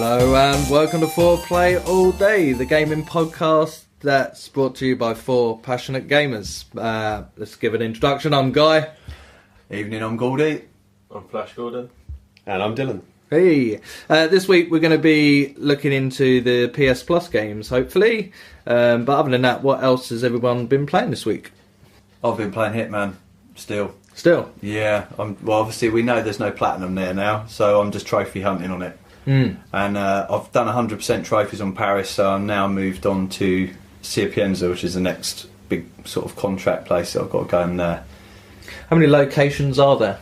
Hello and welcome to 4Play All Day, the gaming podcast that's brought to you by 4 passionate gamers. Let's give an introduction. I'm Guy. Evening, I'm Goldie. I'm Flash Gordon. And I'm Dylan. Hey, this week we're going to be looking into the PS Plus games, hopefully. But other than that, what else has everyone been playing this week? I've been playing Hitman, still. Still? Yeah, well obviously we know there's no platinum there now, so I'm just trophy hunting on it. And I've done 100% trophies on Paris, so I'm now moved on to Sapienza, which is the next big sort of contract place that I've got to go in there. How many locations are there?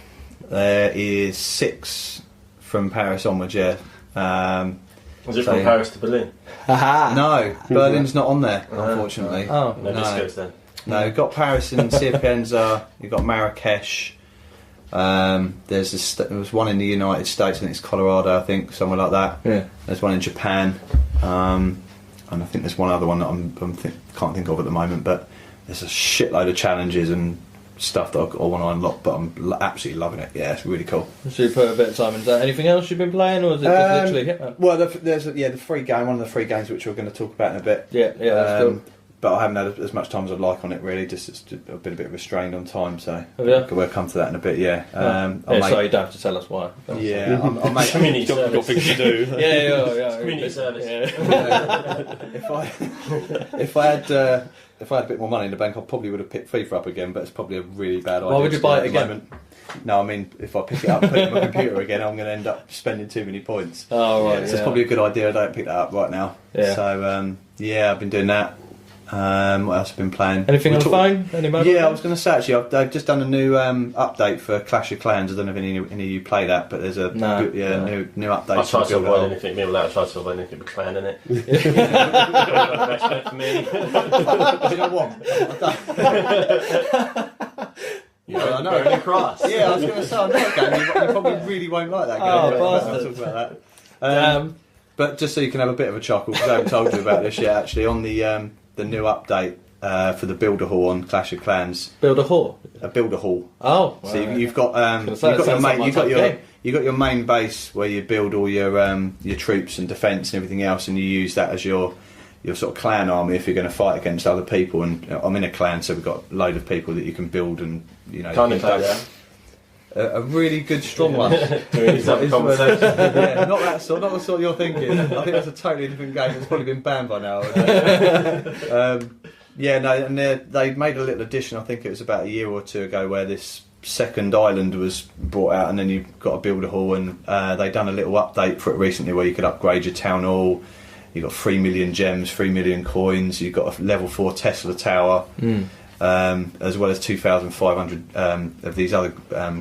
There is 6 from Paris onwards, yeah. Was it from Paris to Berlin? No, Berlin's not on there, unfortunately. Oh, No discos then? No, you've got Paris and Sapienza, you've got Marrakesh. There's one in the United States, I think it's Colorado, I think, somewhere like that. Yeah. There's one in Japan, and I think there's one other one that I can't think of at the moment. But there's a shitload of challenges and stuff that I want to unlock. But I'm absolutely loving it. Yeah, it's really cool. So you put a bit of time into that. Anything else you've been playing, or is it just literally Hitman? Well, there's the free game, one of the free games which we're going to talk about in a bit. Yeah, that's cool. But I haven't had as much time as I'd like on it, really. I've been a bit restrained on time, so we'll come to that in a bit. Yeah. Sorry, you don't have to tell us why. Yeah, I'll make Community Got service. things to do. Yeah. Community service. If I had a bit more money in the bank, I probably would have picked FIFA up again. But it's probably a really bad idea. Why would you buy it at the again? moment. No, I mean, if I pick it up, put it on my computer again, I'm going to end up spending too many points. Oh right, So it's probably a good idea I don't pick that up right now. Yeah. So I've been doing that. What else have I been playing? Anything on the phone? Any mobile Yeah, I phone? was going to say actually, they've just done a new update for Clash of Clans. I don't know if any of you play that, but there's a new update. I tried to Build avoid Hole. anything. Me and Lat tried to avoid anything but clan in it. Best bet for me. Do you know what? I know. Burning Cross. Yeah, I was going to say, I know a game. You probably really won't like that game. Oh, but I'll bastard. talk about that. But just so you can have a bit of a chuckle, because I haven't told you about this yet, actually, on the new update for the Builder Hall on Clash of Clans. Build a whore. A Builder Hall. Oh, So you've got you've your main base where you build all your troops and defence and everything else, and you use that as your sort of clan army if you're going to fight against other people. And I'm in a clan, so we've got a load of people that you can build and Kind of play that. a really good strong one. Let's have a conversation. Yeah, not the sort you're thinking. I think that's a totally different game. It's probably been banned by now. And they made a little addition. I think it was about a year or two ago where this second island was brought out, and then you've got to build a hall. And they done a little update for it recently where you could upgrade your town hall. You've got 3 million gems, 3 million coins. You've got a level 4 Tesla tower. As well as 2,500 of these other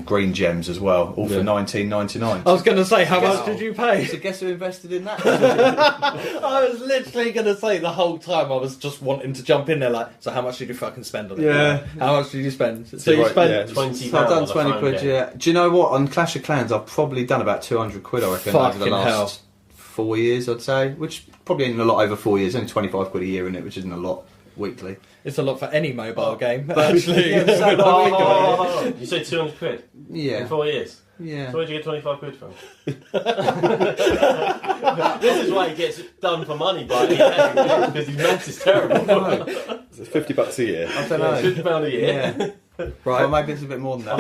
green gems as well, all for $19.99. I was going to say, how much did you pay? So guess who invested in that? I was literally going to say the whole time I was just wanting to jump in there like, so how much did you fucking spend on it? Yeah. How much did you spend? So you spent... £20 I've done on a 20 phone quid, game. yeah. Do you know what? On Clash of Clans, I've probably done about 200 quid, I reckon, over the Fucking last hell. 4 years, I'd say. Which probably ain't a lot over 4 years. Only 25 quid a year in it, which isn't a lot weekly. It's a lot for any mobile game, But- actually. Yeah, so- When I think about it. You said 200 quid in Yeah. 4 years. Yeah. So where'd you get 25 quid from? This is why he gets done for money by EA, because his maths is terrible. It's $50 a year. I don't know. £50 a year. Yeah. Right. Well, maybe it's a bit more than that.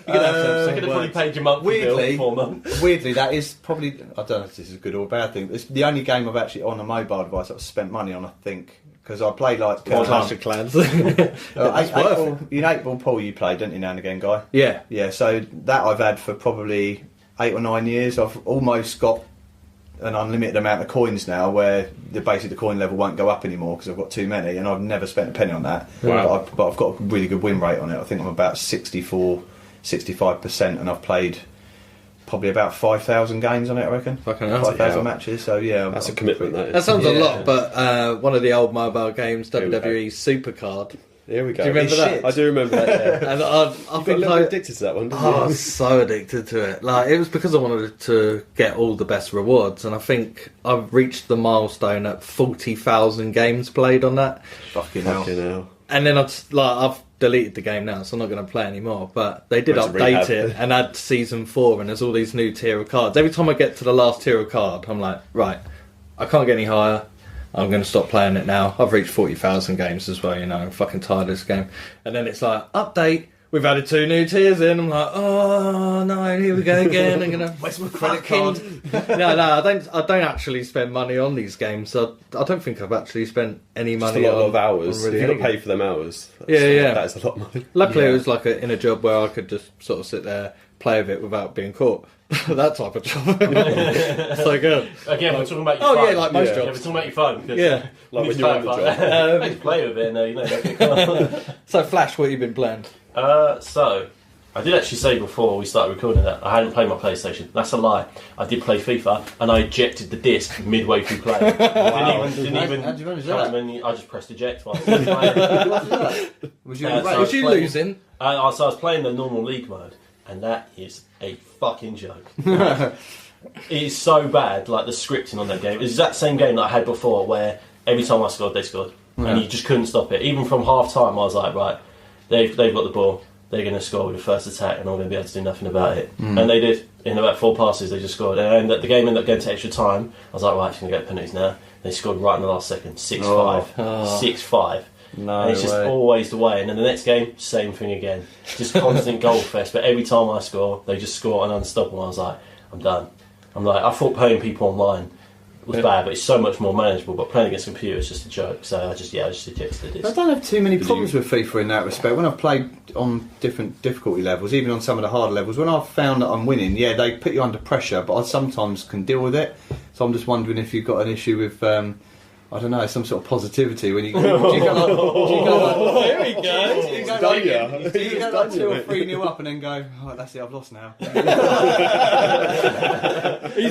You're gonna have to have You some could have probably words. paid your monthly bill Weirdly- for 4 months. Weirdly, that is probably, I don't know if this is a good or a bad thing, but it's the only game I've actually, on a mobile device, I've spent money on, I think. Because I play like... Clash of Clans. you know 8 Ball Pool you play, don't you, now and again, Guy? Yeah. Yeah, so that I've had for probably 8 or 9 years. I've almost got an unlimited amount of coins now where basically the coin level won't go up anymore because I've got too many, and I've never spent a penny on that. Wow. But I've got a really good win rate on it. I think I'm about 65%, and I've played probably about 5,000 games on it, I reckon. Fucking hell. 5,000 matches, so yeah. That's a commitment, that is. That sounds a Yeah. lot, but one of the old mobile games, Here we go. WWE Supercard. Here we go. Do you remember that? Shit. I do remember that, yeah. And I You've got a think little bit addicted to that one, didn't you? I was so addicted to it. Like, it was because I wanted to get all the best rewards, and I think I've reached the milestone at 40,000 games played on that. Fucking hell. Fucking hell. And then I've deleted the game now, so I'm not going to play anymore. But they did Went to update rehab. it and add season 4, and there's all these new tier of cards. Every time I get to the last tier of card, I'm like, right, I can't get any higher. I'm going to stop playing it now. I've reached 40,000 games as well, you know. I'm fucking tired of this game. And then it's like, update. We've added 2 new tiers in. I'm like, oh no, here we go again. I'm gonna Where's my credit card? no, I don't actually spend money on these games. I don't think I've actually spent any Just money a lot on of hours. on really If you any don't pay for them hours, Yeah. that is a lot of money. Luckily, Yeah. it was like in a job where I could just sort of sit there, play with it without being caught. That type of job. So good. Again, we're talking about your Oh phone. yeah, like most Yeah, we're jobs. talking about your phone. Because Yeah. Like you when you're on the job. you play with it and you know, don't get caught. So Flash, what have you been playing? So, I did actually say before we started recording that I hadn't played my PlayStation. That's a lie. I did play FIFA and I ejected the disc midway through play. Didn't even. How'd you manage come that? to menu. I just pressed eject while I was playing. Was you Yeah, in so- rage? Was you playing- losing? So I was playing the normal league mode, and that is a fucking joke. It is so bad, like the scripting on that game. It's that same game that I had before, where every time I scored, they scored, and you just couldn't stop it. Even from half time, I was like, right, they've got the ball, they're going to score with the first attack, and I'm going to be able to do nothing about it. And they did. In about 4 passes, they just scored, and the game ended up going to extra time. I was like, right, I'm going to get penalties now. They scored right in the last second, 6-5, 6-5. No And it's just way. always the way. And then the next game, same thing again. Just constant goal fest. But every time I score, they just score and unstoppable. I was like, I'm done. I thought playing people online was bad, but it's so much more manageable. But playing against computers is just a joke. So I just ejected the I disc. don't have too many problems with FIFA in that respect. When I've played on different difficulty levels, even on some of the harder levels, when I've found that I'm winning, yeah, they put you under pressure, but I sometimes can deal with it. So I'm just wondering if you've got an issue with, I don't know, some sort of positivity when you do you go like, Here we go. do you go done like, ya. do you go He's like done 2 or ya, 3-0 up and then go, oh, that's it, I've lost now. He's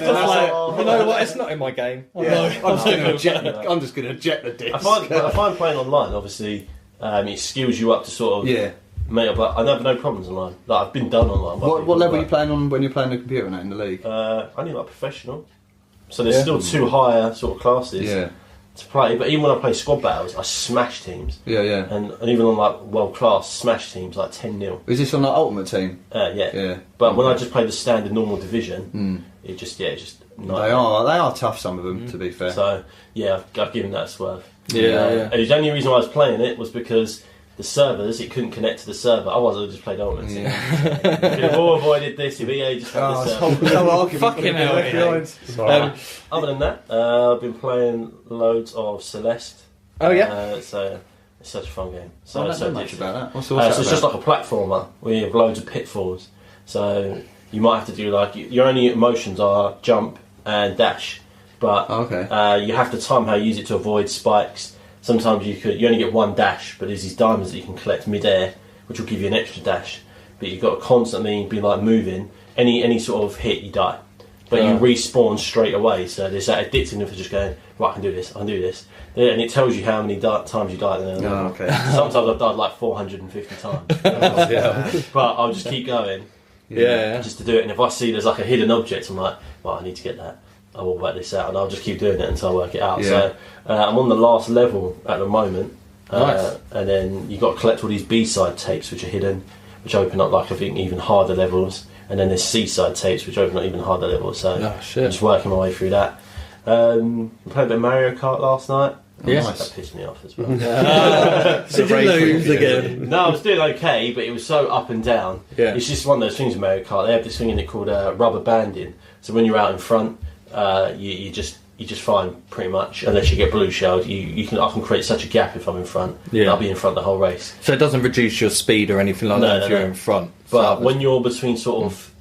just like, you know what? It's not in my game. Yeah, I'm just going to eject the disc. I find playing online, obviously, it skills you up to sort of. Yeah. Mate, but I have no problems online. Like I've been done online. by What people, level are you but, playing on when you're playing the computer and that in the league? Only like professional. So there's still 2 higher sort of classes. Yeah. To play, but even when I play squad battles, I smash teams, Yeah. and even on like world class, smash teams like 10-0. Is this on the Ultimate Team? Yeah. Yeah. But when I just play the standard normal division, it just They are tough, some of them, to be fair. So yeah, I've given that a swerve. Yeah. And the only reason why I was playing it was because the servers, it couldn't connect to the server. Otherwise, I would have just played Ultimate Team. Could have all avoided this if EA just had this server. Fucking hell, yeah. Other than that, I've been playing loads of Celeste. Oh yeah. So it's such a fun game. So I don't know so much it's- about that. What's So that it's just about? like a platformer where you have loads of pitfalls. So you might have to do like your only emotions are jump and dash, but Oh, okay. you have to time how you use it to avoid spikes. Sometimes you only get 1 dash, but there's these diamonds that you can collect mid-air, which will give you an extra dash. But you've got to constantly be like moving. Any sort of hit, you die. But you respawn straight away. So there's that addictiveness of just going, right, I can do this, and it tells you how many times you died. Oh, okay. Sometimes I've died like 450 times. But I'll just keep going Yeah. just to do it. And if I see there's like a hidden object, I'm like, well, I need to get that. I will work this out, and I'll just keep doing it until I work it out. Yeah. So I'm on the last level at the moment. Nice. And then you've got to collect all these B-side tapes which are hidden, which open up like I think even harder levels. And then there's C-side tapes which open up even harder levels. So Oh, shit. I'm just working my way through that. I played a bit of Mario Kart last night. Yeah. That pissed me off as well. Did you lose again? No, I was doing okay, but it was so up and down. Yeah. It's just one of those things with Mario Kart. They have this thing in it called rubber banding. So when you're out in front, you just fine pretty much, unless you get blue shelled. I can create such a gap if I'm in front. Yeah. I'll be in front the whole race. So it doesn't reduce your speed or anything like that if you're in front. But So when you're between sort of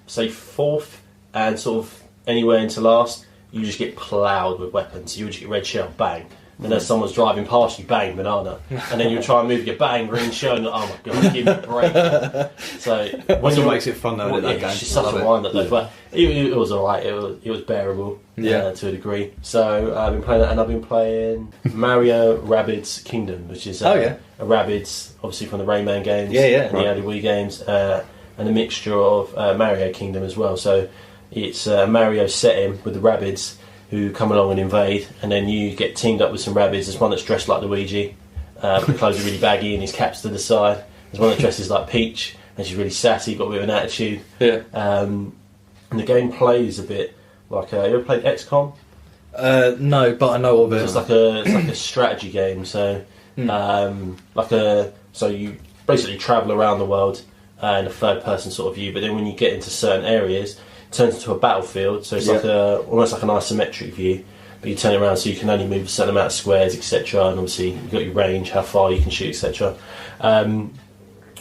say 4th and sort of anywhere into last, you just get ploughed with weapons. You just get red shell, bang. And then someone's driving past you, bang, banana. And then you try and move, you get bang, green shell, and oh my god, give me a break. So when That's you what makes it fun though, that game. it's just such a wind up though. But it was alright, it was bearable to a degree. So I've been playing that, and I've been playing Mario Rabbids Kingdom, which is a Rabbids, obviously from the Rayman games and the early Wii games, and a mixture of Mario Kingdom as well. So it's Mario setting with the Rabbids who come along and invade, and then you get teamed up with some Rabbids. There's one that's dressed like Luigi, the clothes are really baggy and his cap's to the side. There's one that dresses like Peach, and she's really sassy, got a bit of an attitude. Yeah. And the game plays a bit like you ever played XCOM? No, but I know of it. It's like a strategy game. So so you basically travel around the world in a third person sort of view. But then when you get into certain areas, it turns into a battlefield. So it's like almost like an isometric view. But you turn it around so you can only move a certain amount of squares, etc. And obviously you've got your range, how far you can shoot, etc.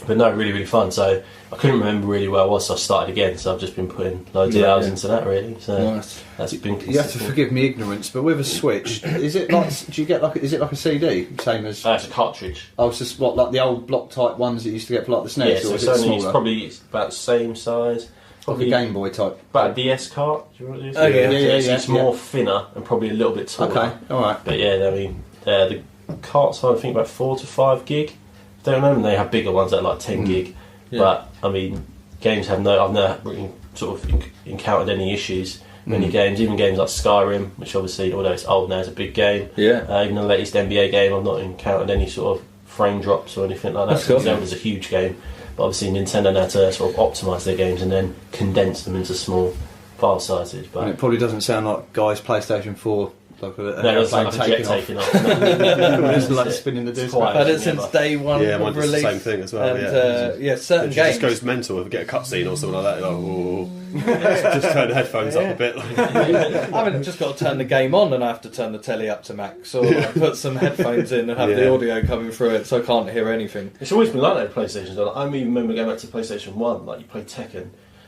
But no, really, really fun. So I couldn't remember really where I was, so I started again. So I've just been putting loads of hours into that, really. So that's been consistent. You have to forgive me ignorance, but with a Switch, is it like? Do you get like? Is it like a CD, same as? It's a cartridge. Oh, it's just what like the old block type ones that you used to get for like the SNES, Yeah, or so is it's it only smaller? it's about the same size. Like a Game Boy type. About a DS cart. Do you know what it is? Oh, yeah. It's more thinner and probably a little bit taller. Okay, all right. But yeah, I mean, the carts are I think about 4 to 5 gig. Don't know, and they have bigger ones that are like 10 gig. Yeah. But I mean, games have I've never really sort of encountered any issues. Many games, even games like Skyrim, which obviously, although it's old now, is a big game. Yeah. Even the latest NBA game, I've not encountered any sort of frame drops or anything like that. That's cool. Zelda's a huge game, but obviously Nintendo now to sort of optimise their games and then condense them into small file sizes. But And it probably doesn't sound like Guy's PlayStation 4, like an no, it's airplane like a jet taking off. taking off. It's like spinning the disc. quite- I've had it Yeah, since but- day one Yeah, of mine does the release. same thing as well, And, yeah. certain It games. just goes mental if you get a cutscene or something like that. You're like, ooh. Just turn the headphones up a bit. Like, I haven't just got to turn the game on and I have to turn the telly up to max, or like, put some headphones in and have the Yeah. audio coming through it, so I can't hear anything. It's always been like that with PlayStation. Like, I even remember going back to PlayStation 1, like you play Tekken.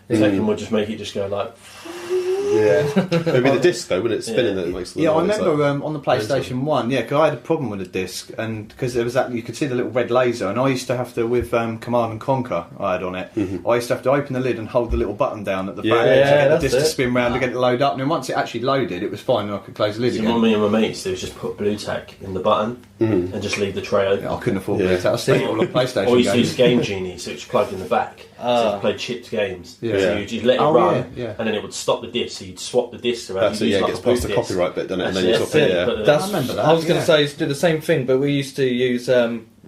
Tekken would just make it just go like... yeah. Maybe the disc though, when it's spinning, Yeah. that it makes the Yeah, I noise, remember like- on the PlayStation 1, yeah, because I had a problem with the disc, and because there was that, you could see the little red laser, and I used to have to, with Command and Conquer I had on it, I used to have to open the lid and hold the little button down at the Yeah. back Yeah, to get the that's disc to it. spin round to get it to load up, and then once it actually loaded, it was fine, and I could close the lid So again. what me and my mates do is just put blue tack in the button and just leave the tray open. Yeah, I couldn't afford Yeah. it. I was thinking all the PlayStation Or you used to use games. Game Genie, so it's plugged in the back. So you play chipped games. Yeah. So you'd let it Oh, run, yeah, yeah. and then it would stop the disc, so you'd swap the discs around. That's it, You'd yeah, use it gets like a past the boot disc. copyright bit, doesn't it? And That's then you it, swap it, that's yeah. it. But, That's, I remember that, I was going to yeah. say, used to do the same thing, but we used to use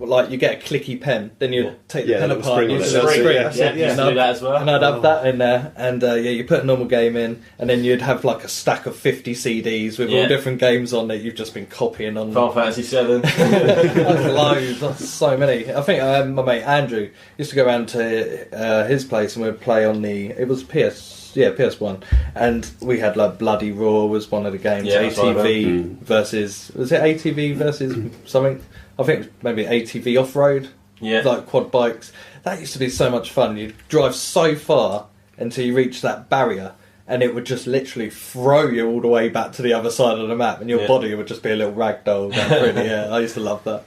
like you get a clicky pen, then you Yeah. take Yeah, the pen little apart, spring use on the it, little that's it, spring, yeah. Yeah, you used to do that as well. and I'd have that in there, and you put a normal game in, and then you'd have like a stack of 50 CDs with all Yeah. different games on that you've just been copying on. Final Fantasy 7. That's loads, that's so many. I think my mate Andrew used to go around to his place and we'd play on it was PS1, and we had like Bloody Raw was one of the games. Yeah, that's what I ATV versus, was it ATV versus something? I think maybe ATV off road. Yeah. Like quad bikes. That used to be so much fun. You'd drive so far until you reach that barrier, and it would just literally throw you all the way back to the other side of the map, and your Yeah. body would just be a little ragdoll going through the air. I used to love that.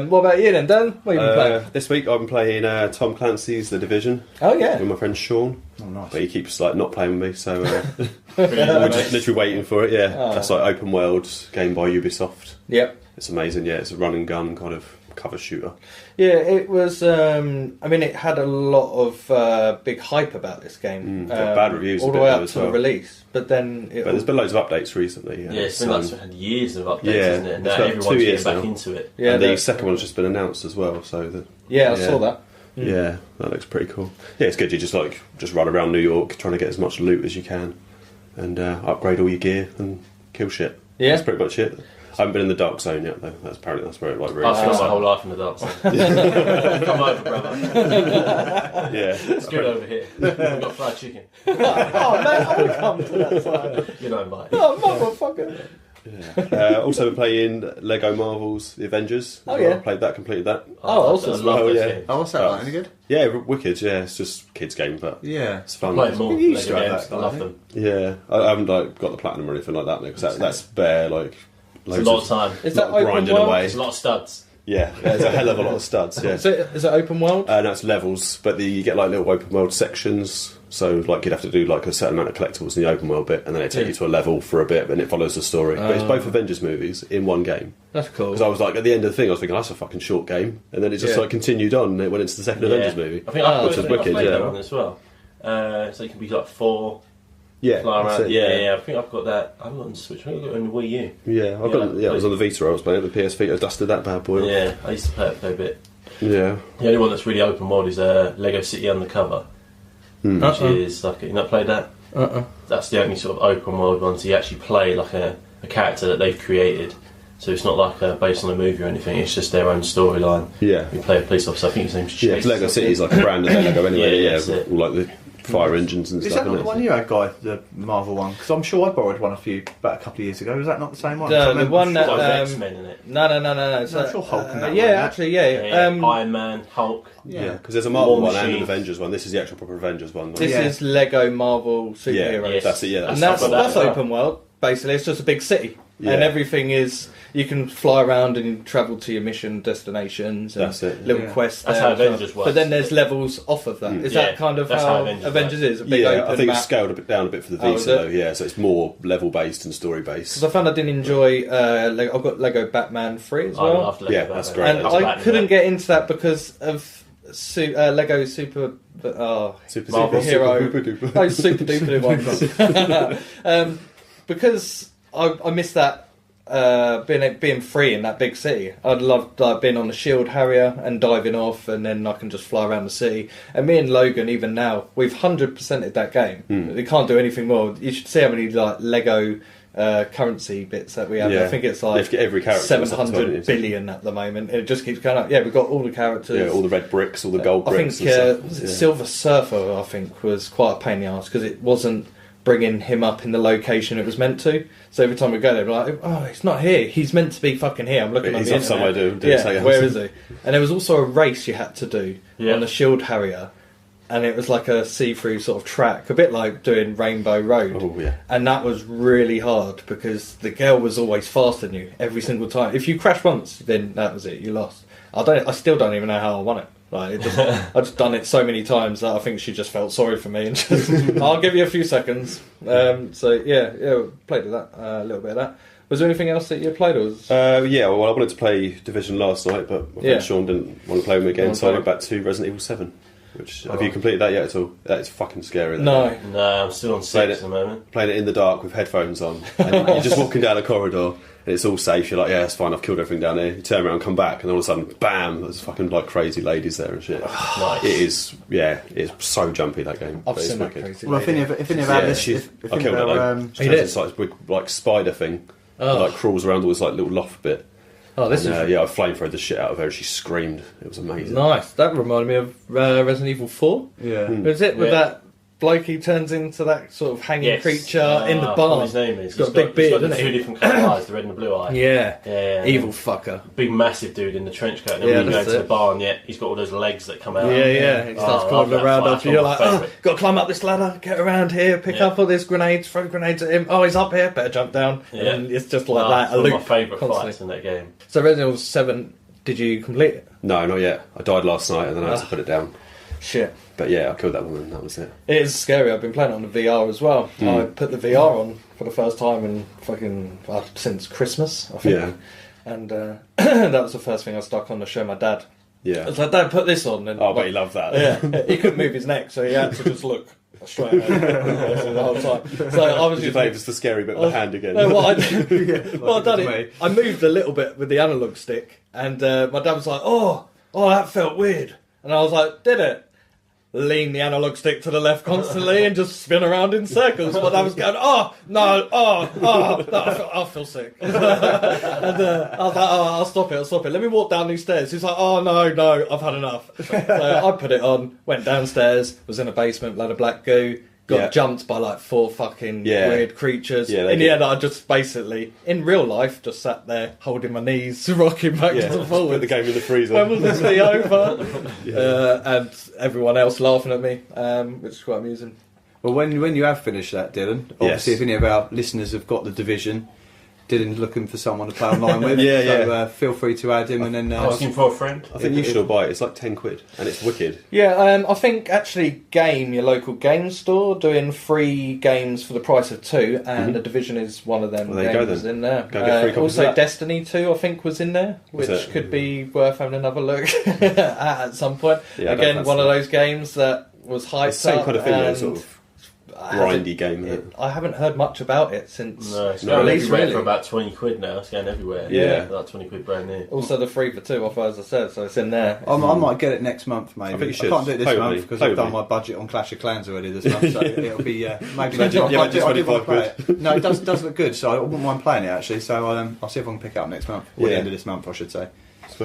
What about you then, Dan? What have you been playing? This week I've been playing Tom Clancy's The Division Oh yeah. with my friend Sean, Oh, nice. but he keeps like not playing with me, so we're just literally waiting for it. Yeah, Oh. that's like open world game by Ubisoft. Yep. It's amazing. Yeah, it's a run and gun kind of cover shooter. Yeah, it was. I mean, it had a lot of big hype about this game. Got bad reviews all a the bit way though up as to the well. release, but then it But there's been loads of updates recently. Yeah, it's been like had years of updates, Yeah, isn't it? And it's now about everyone's 2 getting years back now. into it. yeah, And the second one's just been announced as well. So I yeah. saw that. Yeah, that looks pretty cool. Yeah, it's good. You just run around New York trying to get as much loot as you can, and upgrade all your gear and kill shit. Yeah. That's pretty much it. I haven't been in the dark zone yet though. That's where it like really. I've spent my starts. whole life in the dark zone. Come over, brother. Yeah, It's good over here. We've got fried chicken. Oh man, I would come to that side. You know, mate. Oh motherfucker. also been playing Lego Marvel's The Avengers. Oh, yeah. Played that, completed that. Oh, awesome. I love Well, those yeah. games. Oh, what's that like? Any good? Yeah, wicked. Yeah, it's just kids game, but Yeah. it's fun. Play more You used Lego to have games. that, I love I them. Yeah, I haven't got the platinum or anything like that because that's bare like. It's a lot of time. Is that Lot of open grinding world? away. It's a lot of studs. Yeah, there's a hell of a lot of studs. Yeah. Is it open world? No, it's levels, but you get like little open world sections. So like you'd have to do like a certain amount of collectibles in the open world bit, and then they take you to a level for a bit, and it follows the story. But it's both Avengers movies in one game. That's cool. Because I was like at the end of the thing, I was thinking that's a fucking short game, and then it just Yeah. like continued on, and it went into the second Avengers movie. I think I've which was played wicked. that Yeah, one as well. So you can be like 4, yeah, fly that's around. it, Yeah. I think I've got that. I haven't got it on the Switch. I think I've got it on the Wii U. Yeah, I was on the Vita. I was playing it, the PS Vita. I dusted that bad boy. off. Yeah, I used to play it a fair bit. Yeah. The only one that's really open world is Lego City Undercover, which is like, you not played that? That's the only sort of open world one. So you actually play like a character that they've created. So it's not like based on a movie or anything. It's just their own storyline. Yeah. You play a police officer. I think his name's Chase. Yeah, 'cause Lego City's like a brand of Lego anyway. Yeah, Yeah, that's it. all like the fire engines and Is stuff. that not the isn't it? one you had, Guy? The Marvel one? Because I'm sure I borrowed one off you about a couple of years ago. Was that not the same one? No, I the remember- one It's that- got Um, X-Men in it. No. I'm sure Hulk and that one, yeah, that. actually, yeah. Iron Man, Hulk. Yeah, because there's a Marvel War one and an Machine. Avengers one. This is the actual proper Avengers one. This Yeah. is Lego Marvel superheroes. Yeah, That's it. Yeah, And I've got that that's as well. open world. Basically, it's just a big city, Yeah. and everything is you can fly around and travel to your mission destinations. And That's it. Little Yeah. quests. That's there how and stuff. Avengers works. But then there's levels off of that. Is Yeah, that kind of that's how how Avengers Avengers works. is? A big yeah, open I think map. it's scaled a bit down a bit for the Oh, Vita is it? though. Yeah, so it's more level based and story based. Because I found I didn't enjoy. I've got Lego Batman 3 as I well, loved Lego Yeah, Batman. that's great. and That's I Batman, couldn't yeah. get into that because of Lego Super. Marvel Superhero. Super duper. No, super duper one. Because I missed that being free in that big city. I'd love like being on the Shield Harrier and diving off, and then I can just fly around the city. And me and Logan, even now, we've 100%ed that game. We can't do anything more. You should see how many like Lego currency bits that we have. Yeah. I think it's You have like to get every character and stuff as well, 700 don't you? billion at the moment. It just keeps going up. Yeah, we've got all the characters. Yeah, all the red bricks, all the gold I bricks. think and stuff. was it Yeah. Silver Surfer, I think, was quite a pain in the ass because it wasn't bringing him up in the location it was meant to. So every time we go there, we're like, oh, he's not here. He's meant to be fucking here. I'm looking He's on off the somewhere internet. doing Yeah, something else. where is he? And there was also a race you had to do Yeah. on the Shield Harrier. And it was like a see-through sort of track, a bit like doing Rainbow Road. Oh, yeah. And that was really hard because the girl was always faster than you every single time. If you crashed once, then that was it. You lost. I still don't even know how I won it. Like I just done it so many times that I think she just felt sorry for me and just I'll give you a few seconds. So yeah, played with that a little bit of that. Was there anything else that you played? Or was... Yeah, well, I wanted to play Division last night, but my friend Sean didn't want to play with me again, so I went back to Resident Evil 7. Which have you completed that yet at all? That is fucking scary. That No. game. No, I'm still on 6 at the moment. Playing it in the dark with headphones on, and you're just walking down a corridor, and it's all safe. You're like, yeah, it's fine. I've killed everything down here. You turn around, come back, and all of a sudden, bam! There's fucking like crazy ladies there and shit. Nice. It is, yeah, it's so jumpy that game. I've but it's seen that wicked. crazy. Well, if any of had this, she's- if I any killed her of our, though. She You turns did? into like this big, like spider thing, Oh. like crawls around all this like little loft bit. Oh, this And, is yeah, I flamethrowed the shit out of her. And she screamed. It was amazing. nice. That reminded me of Resident Evil 4. yeah. Was it with Yeah. that bloke he turns into that sort of hanging Yes. creature in the What barn? his name is. He's got a big beard, He's got the doesn't he? two different colour eyes, the red and the blue eye. Yeah. Yeah. Evil fucker. Big massive dude in the trench coat. And then Yeah, when you go that's into it. the barn, he's got all those legs that come out. Yeah. He starts Oh, I climbing love that around fight. after you're That's like, my oh, got to climb up this ladder, get around here, pick Yeah. up all these grenades, throw grenades at him. Oh, he's up here, better jump down. Yeah. And it's just like Oh, that. it's A one of loop. my favourite constantly. fights in that game. So Resident Evil 7, did you complete it? No, not yet. I died last night, and then I had to put it down. Shit. But yeah, I killed that woman. That was it. It is scary. I've been playing it on the VR as well. I put the VR on for the first time in fucking since Christmas, I think. Yeah. And that was the first thing I stuck on to show my dad. I Yeah. was like, Dad, put this on. And Oh, but he loved that. yeah, he couldn't move his neck, so he had to just look straight ahead the whole time. So I was Did you just play just the scary bit with the hand again? No, what I did, well, I like done it to it. I moved a little bit with the analog stick, and my dad was like, "Oh, that felt weird," and I was like, "Did it?" Lean the analog stick to the left constantly and just spin around in circles. But I was going, oh no, I feel sick. And I was like, oh, I'll stop it. Let me walk down these stairs. He's like, oh no, I've had enough. So I put it on, went downstairs, was in a basement, blood of black goo. Got jumped by like 4 fucking weird creatures. Yeah, in the end, I just basically, in real life, just sat there holding my knees, rocking back Yeah, and put forward. the game in the freezer. When will this be over? And everyone else laughing at me, which is quite amusing. Well, when you have finished that, Dylan, obviously Yes. if any of our listeners have got the Division, Dylan's looking for someone to play online with. Yeah, so, feel free to add him and then. Asking for a friend. I think you should all buy it. It's like £10, and it's wicked. Yeah, I think actually your local game store, doing 3 games for the price of 2, and the Division is one of them Well, there you go games then. in there. Go get 3 copies also, of that. Destiny 2, I think, was in there, which Was it? could be worth having another look at some point. Yeah, I don't Again, fancy one of that. those games that was hyped It's the same up kind of thing, though, and sort of. grindy game. Isn't it? I haven't heard much about it since No, it's No, going release, everywhere really. for about 20 quid now. It's going everywhere. Yeah. Like 20 quid brand new. Also, the 3 for 2 offer, as I said, so it's in there. I might get it next month, maybe. I think you should. can't do it this Totally. month because I've done Totally. my budget on Clash of Clans already this month, so it'll be maybe next Yeah, month. yeah, I do want to 25 play it. No, it does look good, so I wouldn't mind playing it actually. So I'll see if I can pick it up next month, or the Yeah. end of this month, I should say.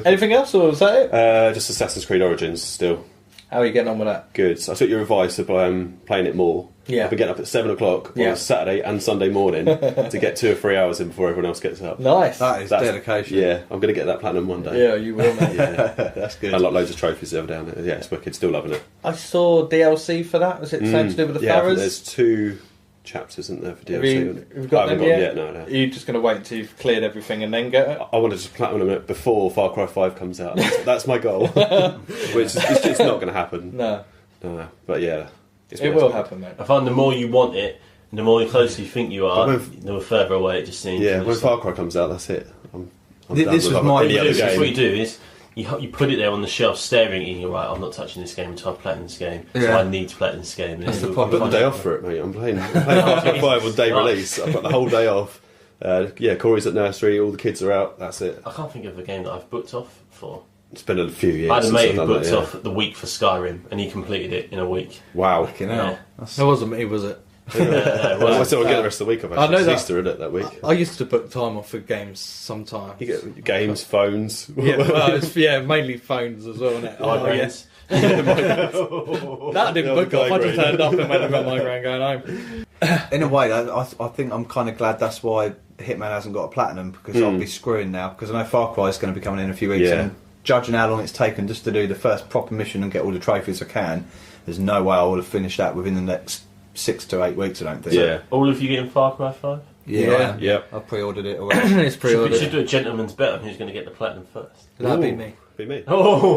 Anything else, or was that it? Just Assassin's Creed Origins still. How are you getting on with that? Good. So I took your advice of playing it more. Yeah. I've been getting up at 7 o'clock on Yeah. a Saturday and Sunday morning to get 2 or 3 hours in before everyone else gets up. Nice. That is That's- dedication. Yeah, I'm going to get that platinum one day. Yeah, you will, mate. Yeah. That's good. I like loads of trophies the other down there. Yeah, it's wicked. Still loving it. I saw DLC for that. Was it something to do with the Yeah, I think Pharaohs? there's 2 chapters, isn't there, for DLC? Have you got I haven't them got yet? them yet, no. Are you just going to wait until you've cleared everything and then get it? I wanted to platinum it before Far Cry 5 comes out. That's my goal. Which is it's not going to happen. No, No, but yeah. It's it worth will happen, mate. I find the more you want it, and the more closer you think you are, But the further away it just seems. Yeah, And when it's Far Cry comes out, that's it. I'm This done was with my- any What other you do, game. what you do is you put it there on the shelf, staring at it, and you're right. I'm not touching this game until I platinum this game. So Yeah. I need to platinum this game. That's the And problem. I've got the day off for it, mate. I'm playing Far Cry 5 on day release. I've got the whole day off. Yeah, Corey's at nursery, all the kids are out, that's it. I can't think of a game that I've booked off for. It's been a few years I had a since mate I've who done booked that, yeah. off the week for Skyrim, and he completed it in a week. Wow. Fucking hell. Yeah. That's- It wasn't me, was it? Well, I still get the rest of the week off, actually. I know It's that- Easter, isn't it, that week? I used to book time off for games sometimes. You get games, phones. Yeah, well, it's, mainly phones as well, isn't it? Migraines. That I didn't Yeah, book off. I just migraine. turned up and went and got migraine going home. In a way, I think I'm kind of glad that's why Hitman hasn't got a platinum, because I'll be screwing now, because I know Far Cry is going to be coming in a few weeks, Yeah. and judging how long it's taken just to do the first proper mission and get all the trophies I can, there's no way I would have finished that within the next 6 to 8 weeks, I don't think. Yeah. All of you getting Far Cry 5? Yeah, I am. Yep. I pre-ordered it already. It's We should pre-ordered. do a gentleman's bet on who's going to get the platinum first. That'd be Ooh. me. Be me. I'll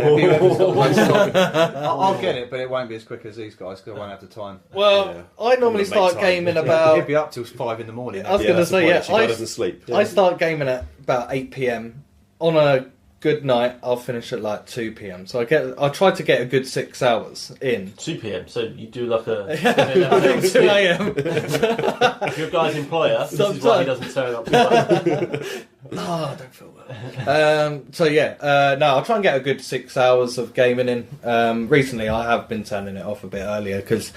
get it, but it won't be as quick as these guys because I won't have the time. Well, Yeah. I normally Make start time. gaming He'll about. be up till 5 in the morning. I was Yeah, going to that's the say, point. yeah. She doesn't sleep. I start gaming at about 8 p.m. On a good night, I'll finish at like 2 p.m. So I try to get a good 6 hours in. 2 p.m. So you do like a 2 a.m. If your guy's employer, this is why Sometimes. he doesn't turn up. To Oh, I don't feel well. So yeah, no, I'll try and get a good 6 hours of gaming in. Recently, I have been turning it off a bit earlier because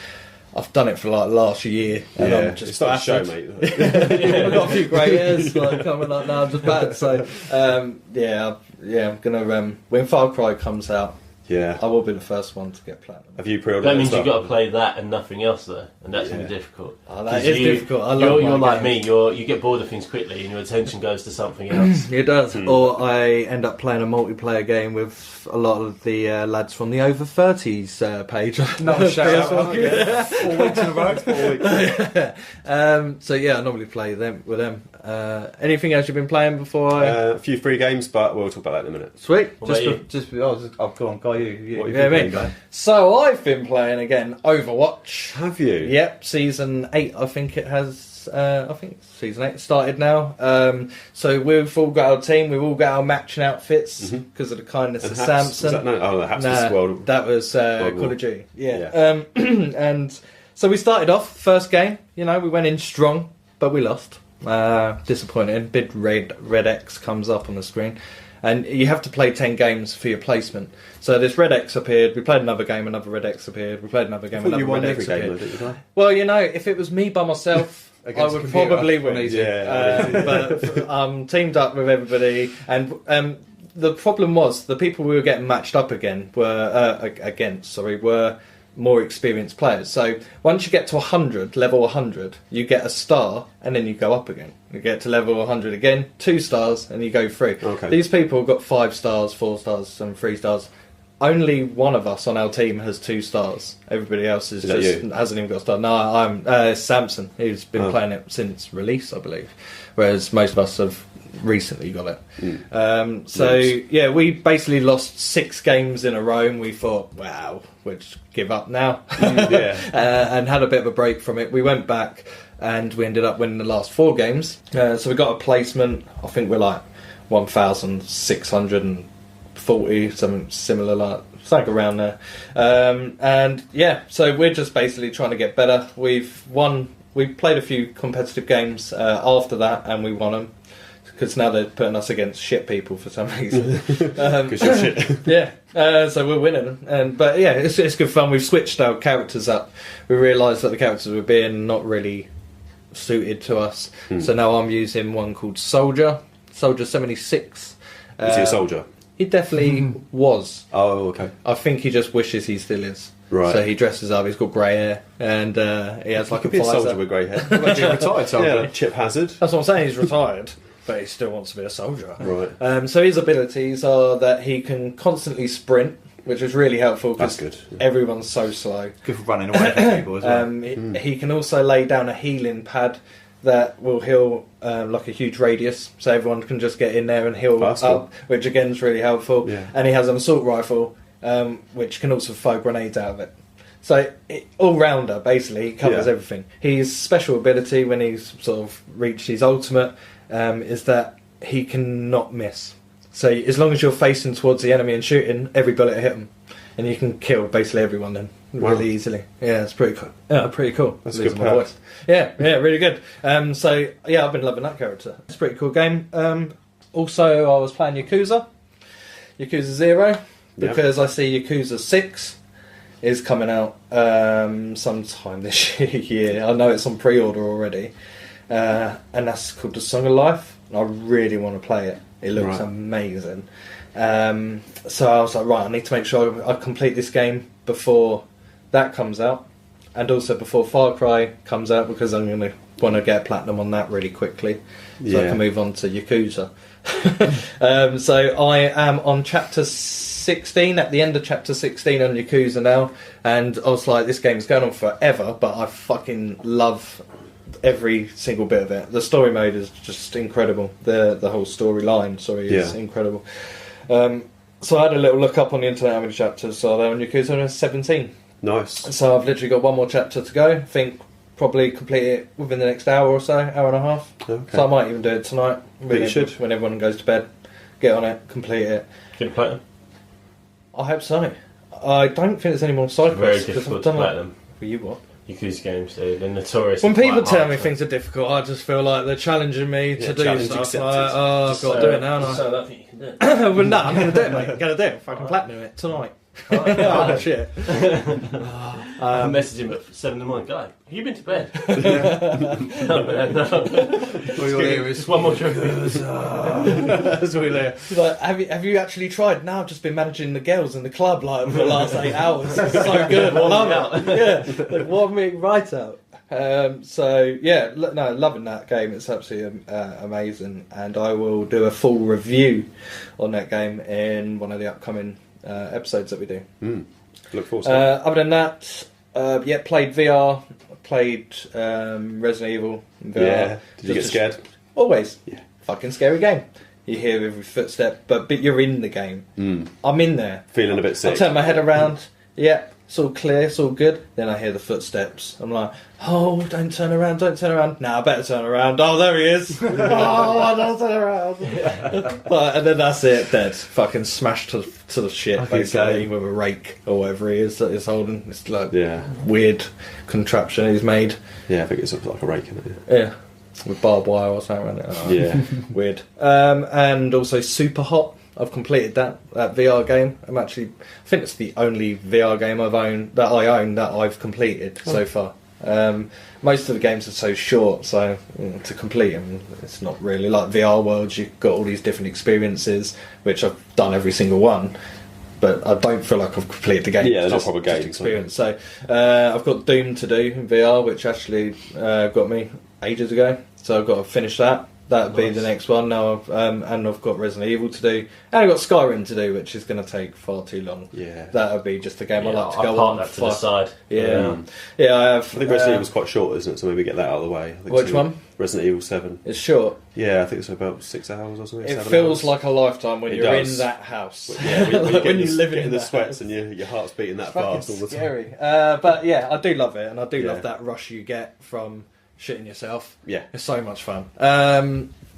I've done it for like last year, and Yeah, I'm just it's not a show, battered. mate. I've got a few grey hairs like coming up now. I'm just bad. So I'm gonna when Far Cry comes out, Yeah. I will be the first one to get platinum. Have you pre-ordered that it means and you've got stuff? to play that and nothing else though, and that's going to Yeah. be difficult. Oh, that 'Cause is difficult. I love you're my like games. me. You get bored of things quickly, and your attention goes to something else. It does. Or I end up playing a multiplayer game with a lot of the lads from the over 30s page. No, shout out. PS1. 4 weeks in a row. 4 weeks. So yeah, I normally play them with them. Anything else you've been playing before? A few free games, but we'll talk about that in a minute. Sweet. What about you? I've gone. Go you. What have Yeah, you me. been playing, guy? So I've been playing again Overwatch. Have you? Yep, season 8. I think it has. I think season 8 started now. So we've all got our team. We've all got our matching outfits because of the kindness And of Haps? Samson. Was that, no, oh, the Haps Nah, was World. that was World Call War. of Duty. Yeah. Yeah. And so we started off first game. You know, we went in strong, but we lost. Disappointing. Big red X comes up on the screen, and you have to play 10 games for your placement. So this red X appeared. We played another game. Another red X appeared. We played another I game. thought Another you won red every X game, appeared. though, didn't you? Well, you know, if it was me by myself, I Against would the computer, probably win. easy. Yeah. But teamed up with everybody, and the problem was the people we were getting matched up were more experienced players. So once you get to 100, level 100, you get a star, and then you go up again. You get to level 100 again, 2 stars, and you go through. Okay. These people got 5 stars, 4 stars, and 3 stars. Only one of us on our team has 2 stars. Everybody else Is that just you? hasn't even got a star. No, I'm Samson, who's been Oh. playing it since release, I believe. Whereas most of us have recently got it. So Nice. yeah, we basically lost 6 games in a row, and we thought, wow, we'll just give up now. Yeah. And had a bit of a break from it. We went back, and we ended up winning the last 4 games. So we got a placement. I think we're like 1,640 40, something similar, like something around there. And yeah, so we're just basically trying to get better. We played a few competitive games after that, and we won them. Because now they're putting us against shit people for some reason. Because you're shit. Yeah, so we're winning. But yeah, it's good fun. We've switched our characters up. We realised that the characters were being not really suited to us. So now I'm using one called Soldier 76. Is he a soldier? He definitely was. Oh, okay. I think he just wishes he still is. Right. So he dresses up, he's got grey hair, and he has like Could a be a visor. soldier with grey hair. Maybe a retired soldier. Yeah, Chip Hazard. That's what I'm saying, he's retired, but he still wants to be a soldier. Right. So his abilities are that he can constantly sprint, which is really helpful That's because good. everyone's so slow. Good for running away from people as well. He can also lay down a healing pad that will heal like a huge radius, so everyone can just get in there and heal That's up, cool. which again is really helpful. Yeah. And he has an assault rifle, which can also fire grenades out of it. So all-rounder, basically, he covers Yeah. everything. His special ability, when he's sort of reached his ultimate, is that he cannot miss. So as long as you're facing towards the enemy and shooting, every bullet hit him. And you can kill basically everyone then, really easily. Yeah, it's pretty cool. Yeah, pretty cool. That's a Losing good my perk. voice. Yeah, really good. So yeah, I've been loving that character. It's a pretty cool game. Also, I was playing Yakuza 0, because I see Yakuza 6 is coming out sometime this year. I know it's on pre-order already, and that's called The Song of Life. And I really want to play it. It looks amazing. So I was like, right, I need to make sure I complete this game before that comes out, and also before Far Cry comes out, because I'm going to want to get platinum on that really quickly, so I can move on to Yakuza. So I am on chapter 16, at the end of chapter 16 on Yakuza now, and I was like, this game's going on forever, but I fucking love every single bit of it. The story mode is just incredible. The whole storyline, is incredible. So I had a little look up on the internet how many chapters are there on Yakuza. 17. Nice. So I've literally got one more chapter to go. I think probably complete it within the next hour or so, hour and a half. Okay. So I might even do it tonight. You should. When everyone goes to bed, get on it, complete it. Can you play them? I hope so. I don't think there's any more side Very quests. 'cause difficult I've to done play like- them. For you, what? Yakuza games, they're notorious. When people quite tell hard me to- things are difficult, I just feel like they're challenging me to do challenge stuff. accepted. Like, oh, I've Just got to do it now. just And I don't think you can do it. well, no, I'm going to do it, mate. I'm going to do it. Fucking platinum it tonight. Oh, shit. I messaged him at 7 in the morning. Guy, have you been to bed? No. All you'll hear is Just one more drink. That's what we hear. He's like, have you actually tried? No, I've just been managing the girls in the club like for the last 8 hours. It's so good. I love it. Yeah, like, warm me right out. So yeah, loving that game. It's absolutely amazing, and I will do a full review on that game in one of the upcoming episodes that we do. Look forward to that. Other than that, played VR, played Resident Evil in VR. Yeah. Did you get Just- scared? Always. Yeah. Fucking scary game. You hear every footstep, but you're in the game. I'm in there. Feeling a bit I sick. turn my head around. Yeah, it's all clear, it's all good. Then I hear the footsteps. I'm like, oh, don't turn around, don't turn around. Now I better turn around. Oh, there he is. Oh, I don't turn around. And then that's it, dead. Fucking smashed to the shit, Okay, basically, so- with a rake or whatever he is that he's holding. It's like Yeah. weird contraption he's made. Yeah, I think it's like a rake in it. Yeah. With barbed wire or something around it. Oh, Yeah. weird. And also Super Hot. I've completed that VR game. I think it's the only VR game I own that I've completed so far. Most of the games are so short, so to complete them, it's not really like VR Worlds. You've got all these different experiences, which I've done every single one. But I don't feel like I've completed the game. Yeah, they're It's not just- proper just games, experience. So I've got Doom to do in VR, which actually got me ages ago. So I've got to finish that. That'd be Nice. the next one. Now, and I've got Resident Evil to do, and I've got Skyrim to do, which is going to take far too long. Yeah. That'll be just a game I like to go park on. that to the side. Yeah, yeah. I have. I think Resident Evil's quite short, isn't it? So maybe get that out of the way. I think Which one? Resident Evil 7. It's short. Yeah, I think it's about 6 hours or something. It 7 feels hours. like a lifetime when It you're does. in that house. Yeah, when you live in the that sweats house. and your heart's beating that It's fucking fast all the time. scary. But yeah, I do love it, and I do Yeah. love that rush you get from shitting yourself. Yeah. It's so much fun.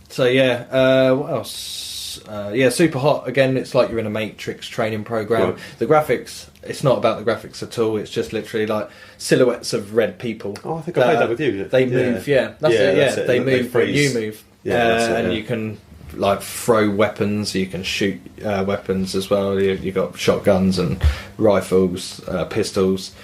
So yeah, what else? Yeah, super hot again. It's like you're in a Matrix training program. Right. The graphics, it's not about the graphics at all. It's just literally like silhouettes of red people. Oh, I think I played that with you. They move. Yeah, that's it. Yeah, they move when freeze. you move. Yeah, that's it, and yeah. you can like throw weapons. You can shoot weapons as well. You got shotguns and rifles, pistols,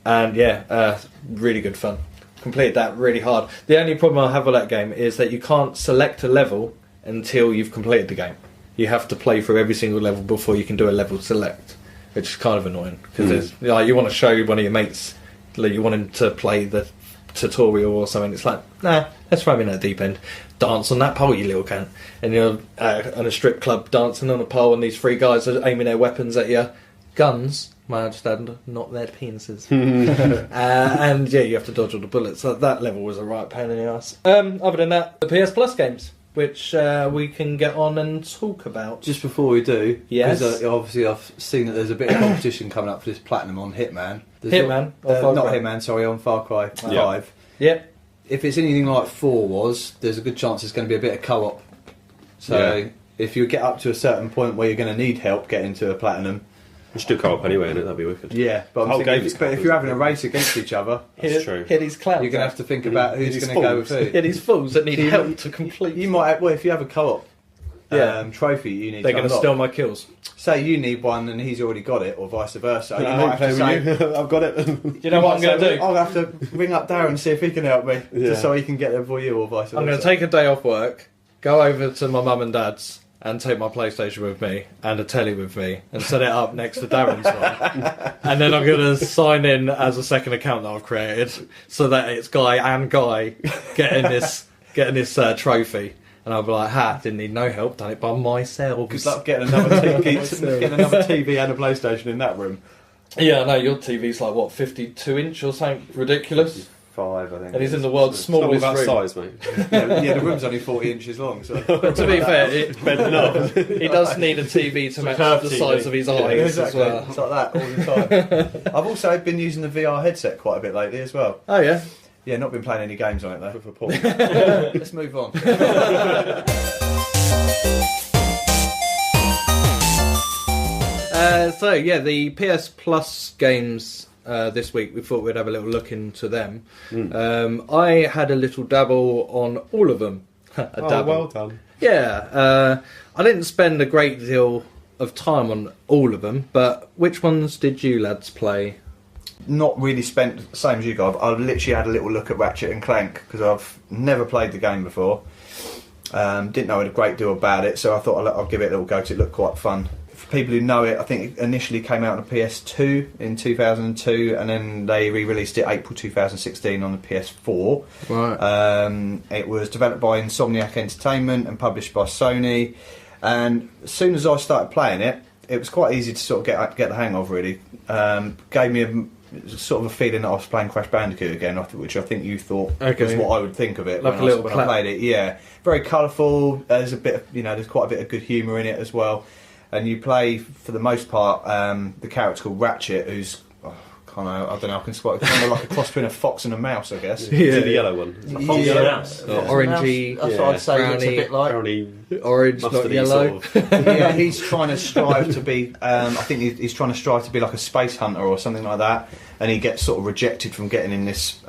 and yeah, really good fun. Completed that really hard. The only problem I have with that game is that you can't select a level until you've completed the game. You have to play through every single level before you can do a level select, which is kind of annoying because like, you want to show one of your mates, like, you want him to play the tutorial or something. It's like, nah, let's throw him in at the deep end. Dance on that pole, you little cunt. And you're in a strip club dancing on a pole, and these three guys are aiming their weapons at you. Guns, may I understand, not their penises. And yeah, you have to dodge all the bullets. So that level was a right pain in the ass. Other than that, the PS Plus games, which we can get on and talk about. Just before we do, Yes. because obviously I've seen that there's a bit of competition coming up for this platinum on Hitman. Hitman? Or Far Not Cry? Hitman, sorry, on Far Cry 5. Yeah. Yep. If it's anything like 4 was, there's a good chance there's going to be a bit of co-op. So Yeah. if you get up to a certain point where you're going to need help getting to a platinum, We should do co-op anyway, innit? That'd be wicked. yeah. But I'm Whole thinking, game is but if co-op, you're having a isn't it? race against each other, That's true. Hit these clouds. you're going to have to think about who's These going to go with fools. who. Hit these fools that need You- help to complete. You might have, well, if you have a co-op trophy, you need They're to going to unlock. steal my kills. Say you need one and he's already got it, or vice versa. You I might have to say, I've got it. You know what I'm going to do? I'll have to ring up Darren and see if he can help me, Yeah. just so he can get there for you, or vice versa. I'm going to take a day off work, go over to my mum and dad's, and take my PlayStation with me and a telly with me, and set it up next to Darren's one. And then I'm going to sign in as a second account that I've created, so that it's Guy and Guy getting this trophy. And I'll be like, didn't need no help, done it by myself. Good luck getting another TV and a PlayStation in that room. Yeah, I know, your TV's like, what, 52 inch or something ridiculous? 5, I think. And he's in the world's It's not all smallest about room. size, mate. Yeah, the room's only 40 inches long, so. But to be fair, Better enough. he does need a TV to match curved the TV. size of his eyes Exactly. as well. It's like that all the time. I've also been using the VR headset quite a bit lately as well. Oh, yeah. Yeah, not been playing any games on it though. For Paul. Let's move on. So yeah, the PS Plus games this week. We thought we'd have a little look into them. I had a little dabble on all of them. Well done. Yeah, I didn't spend a great deal of time on all of them, but which ones did you lads play? Not really spent the same as you guys. I've literally had a little look at Ratchet and Clank because I've never played the game before. Didn't know a great deal about it, so I thought I'll give it a little go because it looked quite fun. For people who know it, I think it initially came out on the PS2 in 2002, and then they re-released it April 2016 on the PS4. Right. It was developed by Insomniac Entertainment and published by Sony. And as soon as I started playing it, it was quite easy to sort of get the hang of. Really, gave me sort of a feeling that I was playing Crash Bandicoot again, which I think you thought was what I would think of it Like when I played it. Yeah, very colourful. There's a bit, there's quite a bit of good humour in it as well. And you play, for the most part, the character called Ratchet, who's I don't know, I can spot kind of like a cross between a fox and a mouse, I guess. Is it the yellow one? Fox and a mouse. Orangey, That's what I'd say. Looks a brownie, bit like. Brownie, orange, not mustardy yellow. sort of. Yeah, he's trying to strive to be. I think he's trying to strive to be like a space hunter or something like that. And he gets sort of rejected from getting in this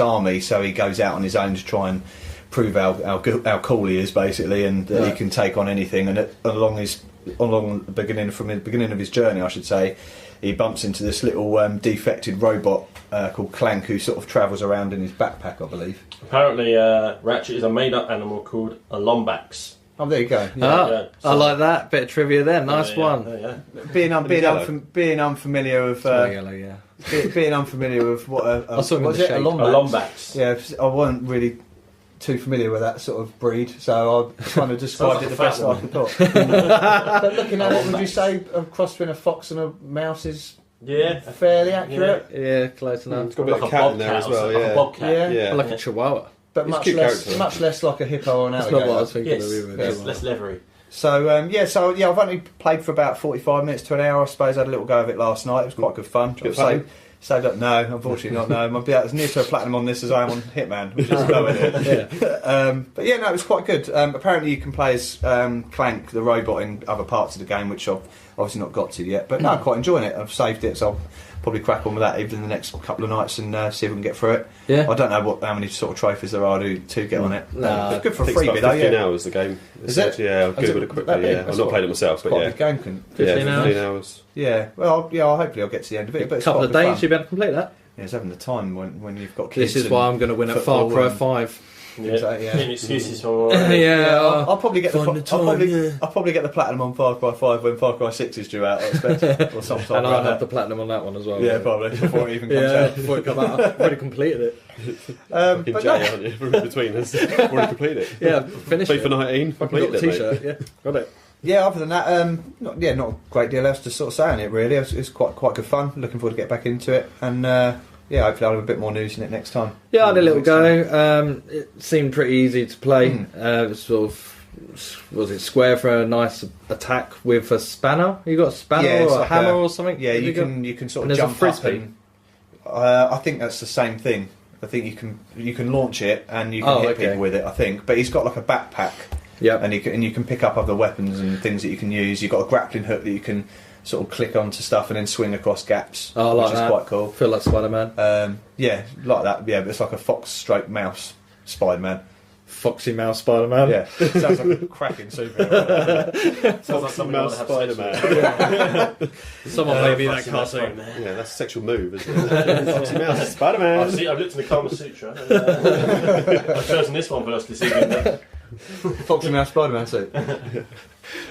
army, so he goes out on his own to try and prove how cool he is, basically, and that he can take on anything. And along the beginning of his journey, I should say, he bumps into this little defected robot called Clank, who sort of travels around in his backpack, I believe. Apparently, Ratchet is a made-up animal called a Lombax. Oh, there you go. Yeah, I like that bit of trivia there. Nice one. Being yellow. unfamiliar with Not yellow, yeah. being unfamiliar with what I saw him in was the it shade. a A Lombax? Lombax. Yeah, I wasn't really too familiar with that sort of breed, so I kind of described it the best I could thought. But looking at it, would you say a cross between a fox and a mouse is Yeah. fairly accurate? Yeah, close enough. It's got a bit of cat in there as well, Like a yeah. bobcat. Yeah. Yeah. Like a chihuahua. But It's a much cute less, character. much less like a hippo or an That's alligator. not what I was thinking Yes, of either. yes, less leathery. So I've only played for about 45 minutes to an hour. I suppose I had a little go of it last night. It was quite good fun. Bit So, Saved up? No, unfortunately not. No, I'll be as near to a platinum on this as I am on Hitman, which is nowhere near. But yeah, no, it was quite good. Apparently, you can play as Clank, the robot, in other parts of the game, which I've obviously not got to yet. But no, I'm quite enjoying it. I've saved it, so I'll probably crack on with that even in the next couple of nights and see if we can get through it. Yeah. I don't know how many sort of trophies there are to get on it. No, It's good for I a think it's freebie, about though. 15 Yeah. hours the game. Is it? Yeah, I'll Is Google it it quickly. that big? Yeah, I've That's not quite- played it myself, but Quite yeah. a big game. Can, Yeah, 15 hours. 15 hours. yeah. Well, yeah. Hopefully I'll get to the end of it. But A it's couple quite of good days, fun. you'll be able to complete that. Yeah, it's having the time when you've got kids. This is and why I'm going to win at Far football Cry and- 5. Yeah. Yeah. Any excuses for all Yeah, I'll probably get the find the time, I'll probably get the platinum on Far Cry 5 when Far Cry 6 is due out, I expect, or sometime And I'll around have the that. platinum on that one as well. Yeah, probably before it even comes Yeah, out. before it come out, I've already completed it. In But Jay, no, aren't you? From in between us. Already completed it. Yeah, finished FIFA it. 19, Fucking got completed the it, mate. t-shirt. Yeah, got it. yeah. Other than that, not a great deal else to sort of say on it. Really, it's quite good fun. Looking forward to get back into it, and yeah, hopefully I'll have a bit more news in it next time. Yeah, I had a little Next time. go. It seemed pretty easy to play. It was sort of, was it square for a nice attack with a spanner? You got a spanner Yeah, it's or a like hammer a- or something? Yeah, Have you got- can sort and of there's a jump frisbee. up and I think that's the same thing. I think you can launch it and you can Oh, hit okay. people with it. I think, but he's got like a backpack. Yeah, And you can pick up other weapons and things that you can use. You've got a grappling hook that you can sort of click onto stuff and then swing across gaps, Oh, I like which is that. quite cool. feel like Spider-Man. Yeah, like that. Yeah, but it's like a fox stroke mouse Spider-Man. Foxy Mouse Spider-Man. Yeah, sounds like a cracking superhero. Sounds like something I Mouse would have sex with. Spider-Man. Someone made me that Foxy Mouse cartoon. Spider-Man. Yeah, that's a sexual move, isn't it? Foxy Mouse, Spider-Man. I've looked in the Kama Sutra. I've chosen this one first this evening. Foxy mouse Spider-Man suit.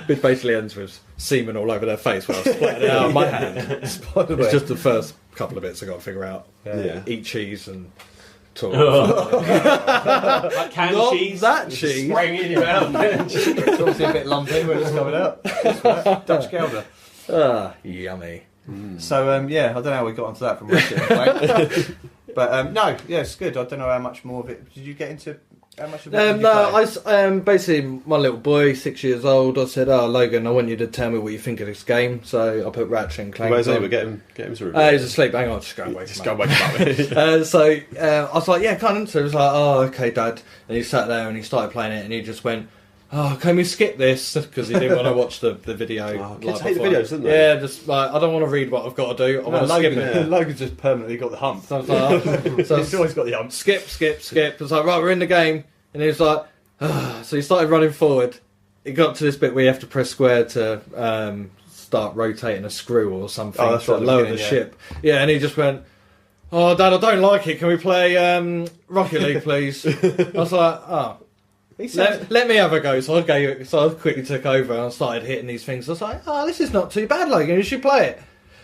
It basically ends with semen all over their face while I splattered it out of my hand. Spider-Man. It's just the first couple of bits I got to figure out. Yeah. Eat cheese and talk. Like canned Not cheese. that just cheese. spraying in your mouth. It's obviously a bit lumpy when it's coming out. Dutch Gelder. Yummy. So yeah, I don't know how we got onto that from Ratchet and Clank. But no, yeah, it's good. I don't know how much more of it. Did you get into how much of it? Did you No, play? basically my little boy, 6 years old. I said, "Oh, Logan, I want you to tell me what you think of this game." So I put Ratchet and Clank. Where's on. Ava? Get him to review. He's asleep. Hang on, just go away. Just mate. go and wake him up. So I was like, "Yeah, come into it." He was like, "Oh, okay, Dad." And he sat there and he started playing it, and he just went, "Oh, can we skip this?" Because he didn't want to watch the video. Oh, kids hate the before. videos, don't they? Yeah, just like I don't want to read what I've got to do. I No, want to skip Logan, it. Yeah. Logan's just permanently got the hump. So I was like, so I He's always got the hump. skip. It's like, right, we're in the game. And he was like, so he started running forward. He got to this bit where you have to press square to start rotating a screw or something Oh, that's to right, lower yeah. the ship. Yeah, and he just went, "Oh, Dad, I don't like it. Can we play Rocket League, please?" I was like, "Oh, He sounds, let me have a go." So I quickly took over and I started hitting these things. I was like, "Oh, this is not too bad, Logan. You should play it."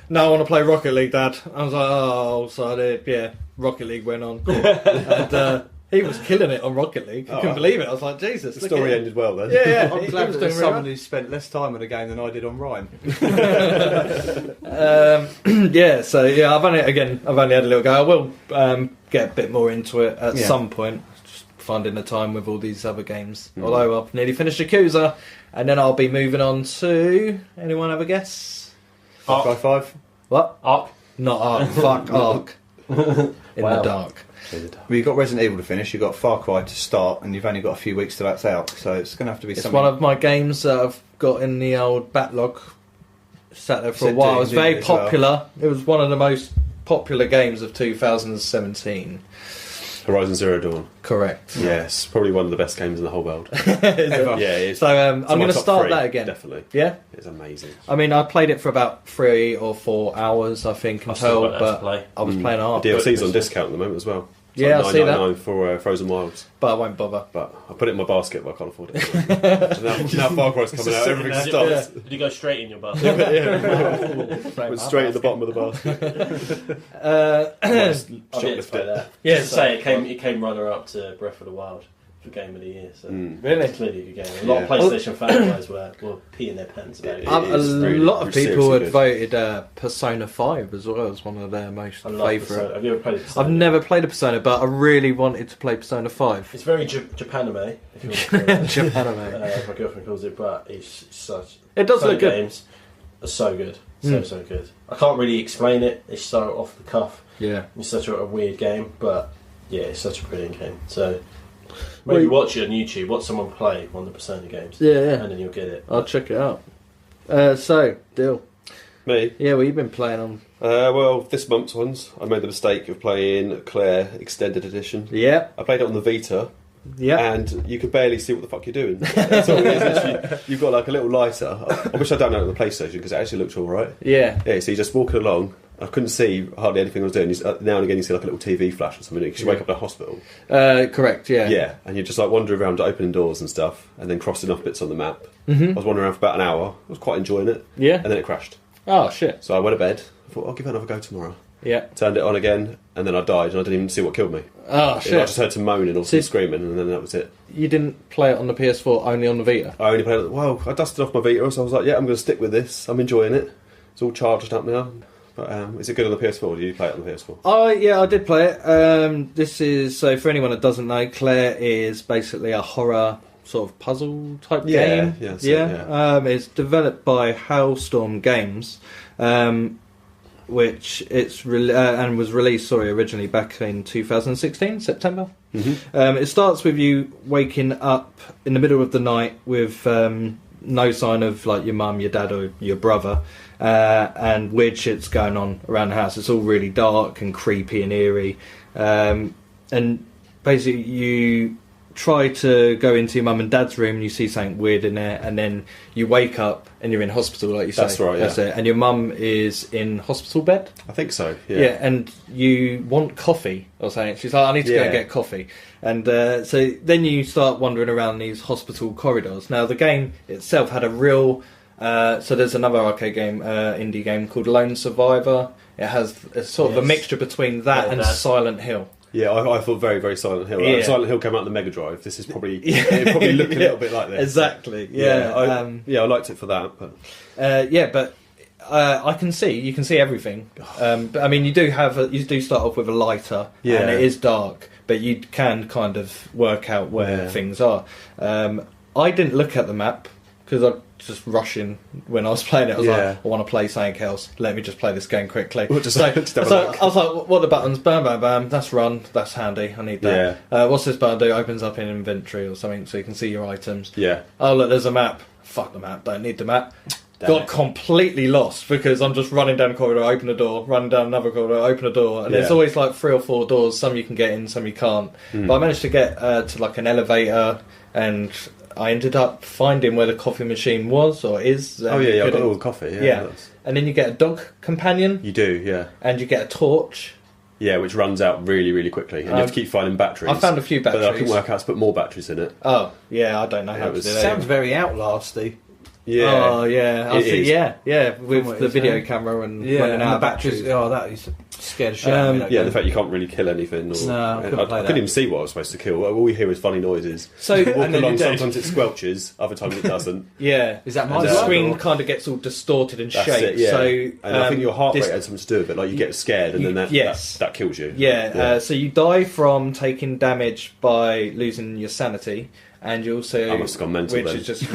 "No, I want to play Rocket League, Dad." I was like, "Oh," so Rocket League went on. And he was killing it on Rocket League. I couldn't Oh. believe it. I was like, Jesus. The look story at him. ended well then. Yeah, I'm he glad was that doing there's really someone well. who spent less time on the game than I did on Rhyme. Yeah, so yeah, I've only had a little go. I will get a bit more into it at Yeah. some point. Just finding the time with all these other games. Although I've nearly finished Yakuza, and then I'll be moving on to. Anyone have a guess? Far Cry 5. What? Up. Not Ark. Fuck Ark. In Wow. the dark. Well, you've got Resident Evil to finish, you've got Far Cry to start, and you've only got a few weeks till that's out, so it's going to have to be It's something. one of my games that I've got in the old backlog. Sat there for a Said while. Doom, It was didn't very it, as well? popular. It was one of the most popular games of 2017. Horizon Zero Dawn. Correct. Yes, probably one of the best games in the whole world. Ever. Yeah, it's, So I'm it's on going my to top start 3, that again. Definitely, Yeah. it's amazing. I mean, I played it for about 3 or 4 hours, I think, I've still until, got that to but play. I was playing Ark, The DLC's on discount at the moment as well. It's Yeah, like I see that. $9.99 for Frozen Wilds. but I won't bother. But I put it in my basket, but I can't afford it. now Far Cry's coming out, everything stops. Did you go straight in your basket? Went straight at the bottom of the basket. I'll get to Shoplift play it. that. Yeah, Just to say it came runner up to Breath of the Wild for Game of the Year. So Really? it's clearly a good game. A lot of Yeah. PlayStation fanboys were peeing their pants about it. It A is really- lot of really people had seriously voted Persona 5 as well as one of their most I love favourite. Persona. Have you ever played it? I've never played a Persona, but I really wanted to play Persona 5. It's very Japanime, if you want to call it. Japanime. My girlfriend calls it, but it's such. It does Persona look good. Games are so good. So good. I can't really explain it. It's so off the cuff. Yeah. It's such a weird game, but yeah, it's such a brilliant game. So maybe watch it on YouTube. Watch someone play one of the Persona games. Yeah. And then you'll get it. I'll check it out. So, Dill. Me? Yeah, what you been playing on? Well, this month's ones, I made the mistake of playing Claire Extended Edition. Yeah. I played it on the Vita. Yeah. And you could barely see what the fuck you're doing. That's all it is. Literally, you've got like a little lighter. I wish I'd done it on the PlayStation because it actually looked all right. Yeah. Yeah, so you're just walking along. I couldn't see hardly anything I was doing. Now and again, you see like a little TV flash or something because you wake up in a hospital. Correct, yeah. Yeah, and you're just like wandering around, opening doors and stuff, and then crossing off bits on the map. Mm-hmm. I was wandering around for about an hour. I was quite enjoying it. Yeah. And then it crashed. Oh, shit. So I went to bed. I thought, I'll give it another go tomorrow. Yeah. Turned it on again, and then I died, and I didn't even see what killed me. Oh, I shit. just heard some moaning or some screaming, and then that was it. You didn't play it on the PS4, only on the Vita? I only played it. Well, I dusted off my Vita, so I was like, yeah, I'm going to stick with this. I'm enjoying it. It's all charged up now. But is it good on the PS4? Do you play it on the PS4? Yeah, I did play it. This is, so for anyone that doesn't know, Claire is basically a horror sort of puzzle type game. It's developed by Hailstorm Games, which and was released originally back in 2016 September. Mm-hmm. It starts with you waking up in the middle of the night with no sign of like your mum, your dad, or your brother, and weird shit's going on around the house. It's all really dark and creepy and eerie, and basically you try to go into your mum and dad's room and you see something weird in there, and then you wake up and you're in hospital, like you say. That's right, yeah. That's it. And your mum is in hospital bed. I think so, yeah. And you want coffee or something. She's like, I need to go and get coffee. And so then you start wandering around these hospital corridors. Now, the game itself had a real... so there's another arcade game, indie game called Lone Survivor. It has sort of a mixture between that and Silent Hill. Yeah, I thought very, very Silent Hill. Yeah. Silent Hill came out on the Mega Drive. This is probably it probably look a little bit like this. Exactly. Yeah. I liked it for that. But I can see. You can see everything. But I mean, you do start off with a lighter, and it is dark, but you can kind of work out where things are. I didn't look at the map because I just rushing when I was playing it. I was like, I want to play something else. Let me just play this game quickly. We'll just have a look. I was like, what are the buttons? Bam, bam, bam. That's run. That's handy. I need that. What's this button do? Opens up in inventory or something so you can see your items. Yeah. Oh, look, there's a map. Fuck the map. Don't need the map. Got completely lost because I'm just running down a corridor, open a door, run down another corridor, open a door, and there's always like 3 or 4 doors. Some you can get in, some you can't. But I managed to get to like an elevator, and I ended up finding where the coffee machine was or is. I got all the coffee. Yeah. And then you get a dog companion. You do, yeah. And you get a torch. Yeah, which runs out really, really quickly, and you have to keep finding batteries. I found a few batteries, but I couldn't work out to put more batteries in it. Oh, yeah, I don't know how to do that. Sounds very Outlasty. Yeah. Oh, yeah. I see. Yeah, with the video camera and running out of batteries. Oh, that used to scare the shit out of me. The fact you can't really kill anything. Or, no, I couldn't even see what I was supposed to kill. All we hear is funny noises. So you walk along, sometimes it squelches, other times it doesn't. Yeah. Is that the screen kind of gets all distorted and That's shaped. It, yeah. So, and I think your heart rate had something to do with it. Like you get scared, and then that kills you. Yeah. So you die from taking damage by losing your sanity. And you also, I must have gone mental which then. is just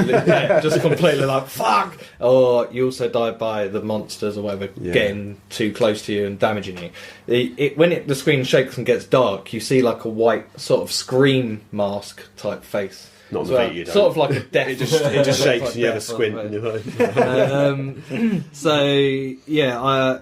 completely like fuck. Or you also die by the monsters or whatever getting too close to you and damaging you. When the screen shakes and gets dark, you see like a white sort of scream mask type face. Not on the Vita, you don't. Sort of like a death. it just shakes and you have a squint. And you're like, so yeah,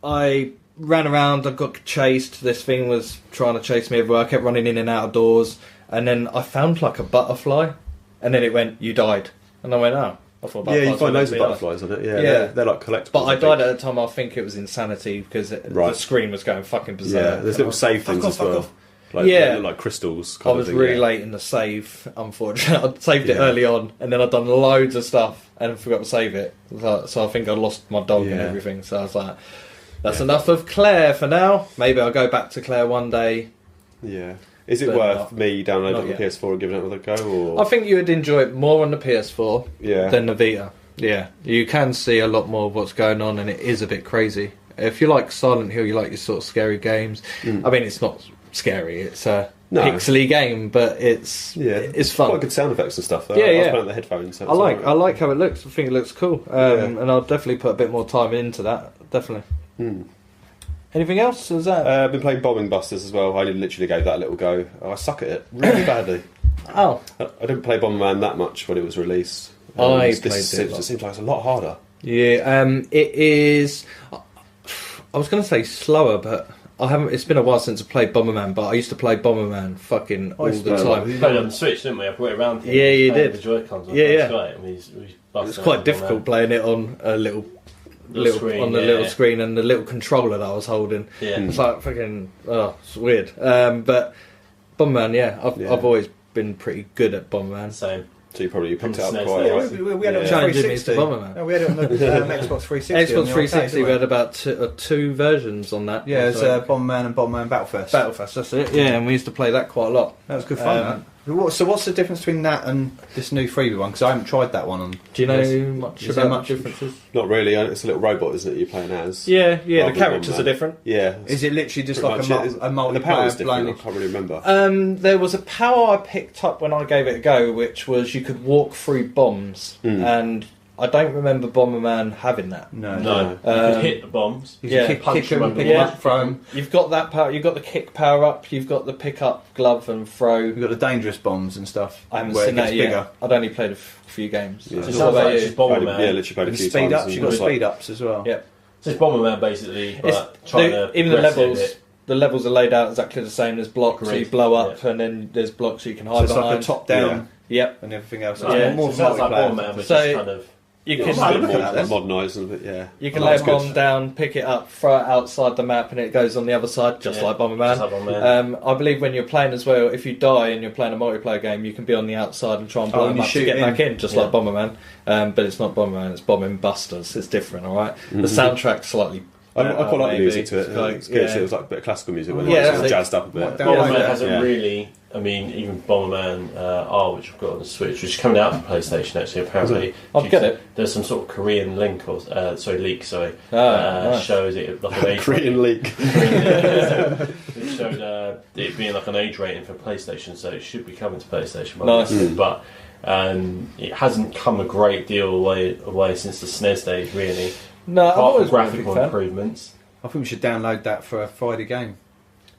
I ran around. I got chased. This thing was trying to chase me everywhere. I kept running in and out of doors. And then I found like a butterfly, and then it went, you died. And I went, oh. I thought butterflies. Yeah, you find loads of butterflies on it. Yeah, they're like collectibles. But I died at the time, I think it was insanity, because the screen was going fucking berserk. Yeah, there's little save things as well. Like, yeah. like crystals. I was really late in the save, unfortunately. I saved it early on, and then I'd done loads of stuff, and forgot to save it. So I think I lost my dog and everything. So I was like, that's enough of Claire for now. Maybe I'll go back to Claire one day. Yeah. Is it worth me downloading it on the PS4 and giving it another go? Or? I think you would enjoy it more on the PS4 than the Vita. Yeah, you can see a lot more of what's going on, and it is a bit crazy. If you like Silent Hill, you like your sort of scary games. I mean, it's not scary. It's a No. pixely game, but it's fun. Quite good sound effects and stuff. Though. Yeah, I was yeah. playing the headphones. So I like how it looks. I think it looks cool, Yeah. and I'll definitely put a bit more time into that. Definitely. Hmm. Anything else? Is that? I've been playing Bombing Busters as well. I literally gave that a little go. I suck at it really badly. Oh, I didn't play Bomberman that much when it was released. I This played it a lot. It seems like it's a lot harder. yeah. It is. I was going to say slower, but I haven't. It's been a while since I played Bomberman, but I used to play Bomberman fucking all used the to time. We played it on the Switch, didn't we? I brought it around here. Yeah, We you played did. The Joy-Cons on Yeah, the yeah. Sky, and we It's quite difficult playing it on a little screen, on the yeah, little yeah. screen and the little controller that I was holding. Yeah. It's like fucking. Oh, it's weird. But Bomberman, yeah, I've always been pretty good at Bomberman. Same. So you probably picked it up SNES, quite. Yeah, right. we had it on Yeah. Challenging me 360. to Bomberman. No, we had it on the Xbox 360. Xbox on the 360, arcade, we didn't had about two versions on that. Yeah, it's So- Bomberman and Bomberman Battlefest. Battlefest, that's it. Yeah, and we used to play that quite a lot. That was good fun. So what's the difference between that and this new freebie one? Because I haven't tried that one on. Do you know Yes. much Is there about much- the differences? Not really. It's a little robot, isn't it? You're playing as. Yeah, Rather the characters than are different. Yeah. Is it literally just pretty like much it. a And the power's multiplayer different. I blind? can't really remember. There was a power I picked up when I gave it a go, which was you could walk through bombs, and I don't remember Bomberman having that. No. No, you could hit the bombs. You Yeah. can kick Punch them, them pick under them the up, throw them. You've got that power. You've got the kick power up. You've got the pick up glove and throw. You've got the dangerous bombs and stuff. I haven't where seen it gets that yet. bigger. I'd only played a few games. Yeah. So it What sounds about like you? just Bomberman. Yeah, literally played a And few speed times. ups. You've got and it's like- speed ups as well. Yeah. So it's Bomberman basically, It's- but trying to even the progress it a levels. bit. The levels are laid out exactly the same. There's blocks, so you Agreed. blow up, and then there's blocks you can So hide it's like behind. a top down Yep. and everything else. Right, Yeah. so it sounds like Bomberman, but So- just kind of You Yeah, can it's I a look bit at more that then. modernised and a bit, yeah. You can Oh, lay a that's good. bomb down, pick it up, throw it outside the map, and it goes on the other side, just Yeah, like Bomberman. just like Bomberman. I believe when you're playing as well, if you die and you're playing a multiplayer game, you can be on the outside and try and blow and them you up to shoot get in. back in, just Yeah. like Bomberman. But it's not Bomberman; it's Bombing Busters. It's different, all right? The soundtrack's slightly. I quite like the maybe. music to it. It's like- It's good. yeah. It was like a bit of classical music when Yeah, it was that's it. jazzed up a bit. What, down- Bomberman like hasn't yeah. really. I mean, even Bomberman R, which I've got on the Switch, which is coming out for PlayStation actually. Apparently, I'll get it. There's some sort of Korean link or leak. Nice. Shows it like an age Korean leak. It showed it being like an age rating for PlayStation, so it should be coming to PlayStation. by Nice. then. But it hasn't come a great deal away since the SNES days, really. No, I've Apart from always been a big graphical fan. improvements. I think we should download that for a Friday game.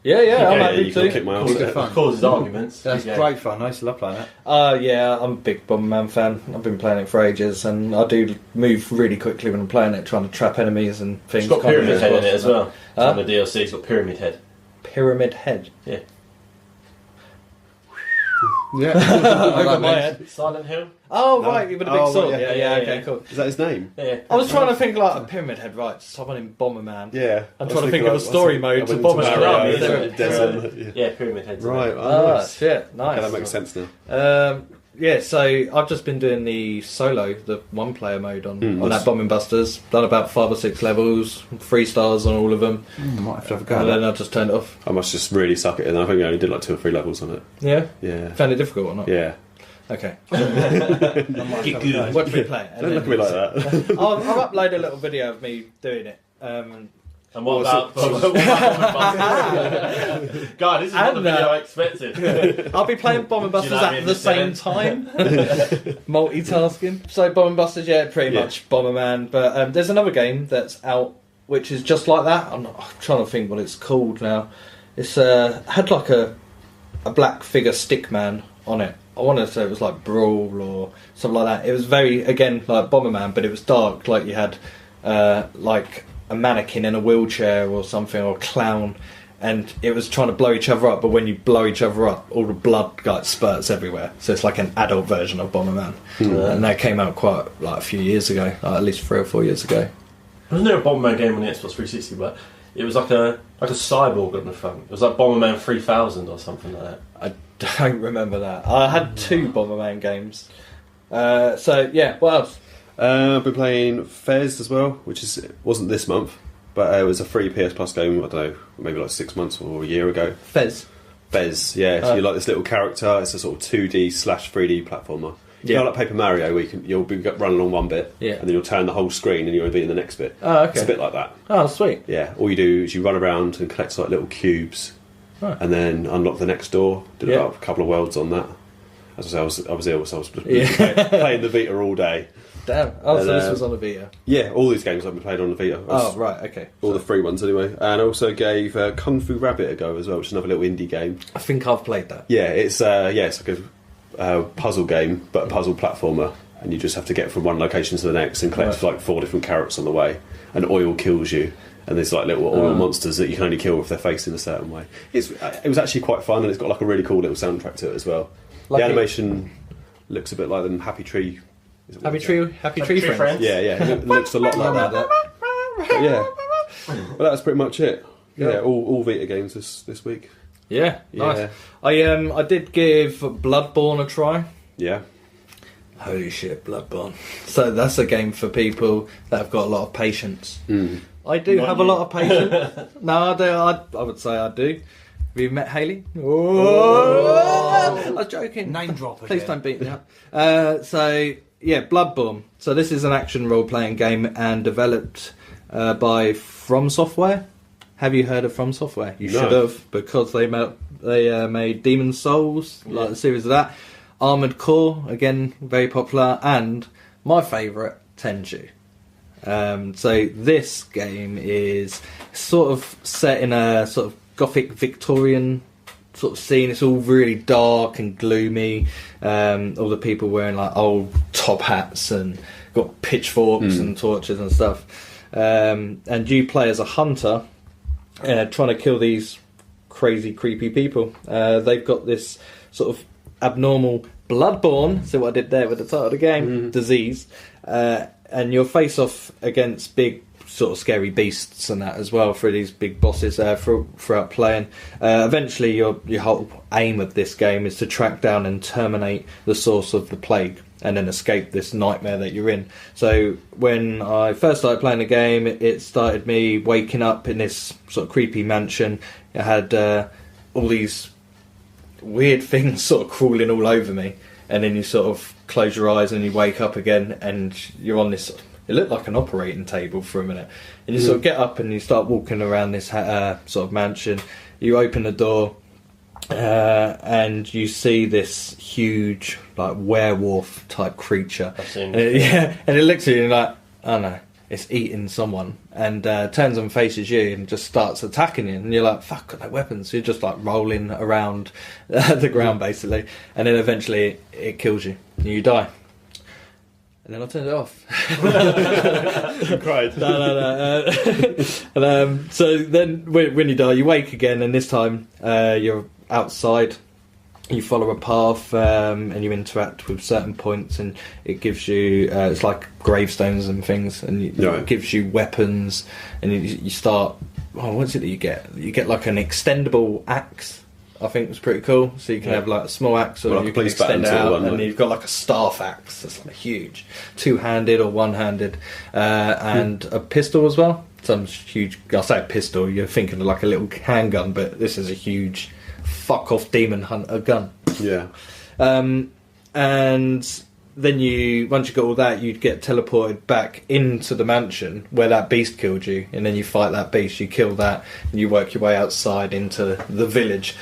Yeah, I'm Yeah, happy you can to. kick my ass. Causes good fun. Causes arguments. That's Yeah. great fun. I used to love playing that. Yeah, I'm a big Bomberman fan. I've been playing it for ages, and I do move really quickly when I'm playing it, trying to trap enemies and things. It's got Can't Pyramid really Head in it cross as that. well. Huh? On the DLC, it's got Pyramid Head. Pyramid Head. Yeah. Yeah. Over my head. Silent Hill. Oh, right, with a big Oh, sword. right, Yeah, yeah, okay, yeah. cool. Is that his name? Yeah. I was trying to think like a Pyramid Head, right? Someone in Bomberman. Yeah. I'm I was trying to think thinking of a like, story what's mode it? to I went into Bomberman. Mario, Yeah, so yeah. Desmond, yeah. Yeah, Pyramid Head's in Right. it. Oh, Ah, nice. shit, nice. Okay, that makes sense now. Yeah, so I've just been doing the solo, the one-player mode on that what's- Bombing Busters. Done about 5 or 6 levels, 3 stars on all of them, Might have to have a go. and at then that. I just turned it off. I must just really suck it in. I think I only did like 2 or 3 levels on it. Yeah, Yeah. found it difficult or not? Yeah. Okay, I might have to have a go. watch me play it. and Don't look at me like that. I'll upload a little video of me doing it. And what Well, about... God, this is not the And, video I expected. I'll be playing Bombing Do you Busters know what I at mean? the same time. Multitasking. So Bombing Busters, yeah, pretty Yeah. much Bomberman. But there's another game that's out which is just like that. I'm trying to think what it's called now. It's had like a black figure stickman on it. I wanted to say it was like Brawl or something like that. It was very, again, like Bomberman, but it was dark. Like you had like a mannequin in a wheelchair or something, or a clown, and it was trying to blow each other up. But when you blow each other up, all the blood like spurts everywhere. So it's like an adult version of Bomberman, and that came out quite like a few years ago, like at least 3 or 4 years ago. Wasn't there a Bomberman game on the Xbox 360? But it was like a cyborg on the front. It was like Bomberman 3000 or something like that. I don't remember that. I had 2 Bomberman games. So yeah, what else? I've been playing Fez as well, which wasn't this month, but it was a free PS Plus game, I don't know, maybe like 6 months or a year ago. Fez. Fez, yeah. So you're like this little character, it's a sort of 2D/3D platformer. You know, like Paper Mario, where you'll be running along one bit, Yeah. and then you'll turn the whole screen and you'll be in the next bit. Oh, okay. It's a bit like that. Oh, sweet. Yeah, all you do is you run around and collect like little cubes, Right. and then unlocked the next door. Did Yeah. about a couple of worlds on that. As I say, I was ill, so I was Yeah. playing the Vita all day. Damn. Oh, And, so this was on a Vita. Yeah, all these games I've been playing on the Vita. Oh, right, okay. All the free ones anyway. And I also gave Kung Fu Rabbit a go as well, which is another little indie game. I think I've played that. Yeah, it's like a puzzle game, but a puzzle platformer, and you just have to get from one location to the next and collect Right. like 4 different carrots on the way, and oil kills you. And there's like little oil monsters that you can only kill if they're faced in a certain way. It was actually quite fun, and it's got like a really cool little soundtrack to it as well. Like the animation looks a bit like them Happy Tree. Is it what it's called? Happy Tree Friends. Yeah, it looks a lot like that. But yeah, but that's pretty much it. Yeah, all Vita games this week. Yeah, nice. Yeah. I did give Bloodborne a try. Yeah, Holy shit, Bloodborne. So that's a game for people that have got a lot of patience. I do Not have you. a lot of patience. No, I do. I would say I do. Have you met Hayley? I was joking. Name drop Please again. don't beat me up. So, yeah, Bloodborne. So this is an action role-playing game and developed by From Software. Have you heard of From Software? You No. should have, because they made Demon's Souls, like the series of that. Armored Core, again, very popular. And my favourite, Tenchu. So this game is sort of set in a sort of Gothic Victorian sort of scene. It's all really dark and gloomy. All the people wearing like old top hats and got pitchforks and torches and stuff. And you play as a hunter trying to kill these crazy, creepy people. They've got this sort of abnormal bloodborne, so what I did there with the title of the game, disease. And you'll face off against big sort of scary beasts and that as well through these big bosses throughout playing. Eventually your whole aim of this game is to track down and terminate the source of the plague and then escape this nightmare that you're in. So when I first started playing the game, it started me waking up in this sort of creepy mansion. It had all these weird things sort of crawling all over me, and then you sort of close your eyes and you wake up again and you're on this, it looked like an operating table for a minute, and you sort of get up and you start walking around this sort of mansion. You open the door and you see this huge like werewolf type creature. I've seen And it looks at you and you're like, oh no, it's eating someone, and turns and faces you and just starts attacking you, and you're like, fuck, got no weapons. So you're just like rolling around the ground basically, and then eventually it kills you and you die. And then I turned it off. you cried. No. So then when you die, you wake again, and this time you're outside. You follow a path and you interact with certain points, and it gives you it's like gravestones and things, and it gives you weapons, and you start. Oh, what's it that you get? You get like an extendable axe. I think it's pretty cool. So you can have like a small axe, or Well, like you a can police extend it baton sort out, of one, and right? you've got like a staff axe that's like huge, two-handed or one-handed, and a pistol as well. Some huge. I'll say a pistol. You're thinking of like a little handgun, but this is a huge fuck off demon hunter gun. Yeah. And then once you got all that, you'd get teleported back into the mansion where that beast killed you, and then you fight that beast, you kill that, and you work your way outside into the village.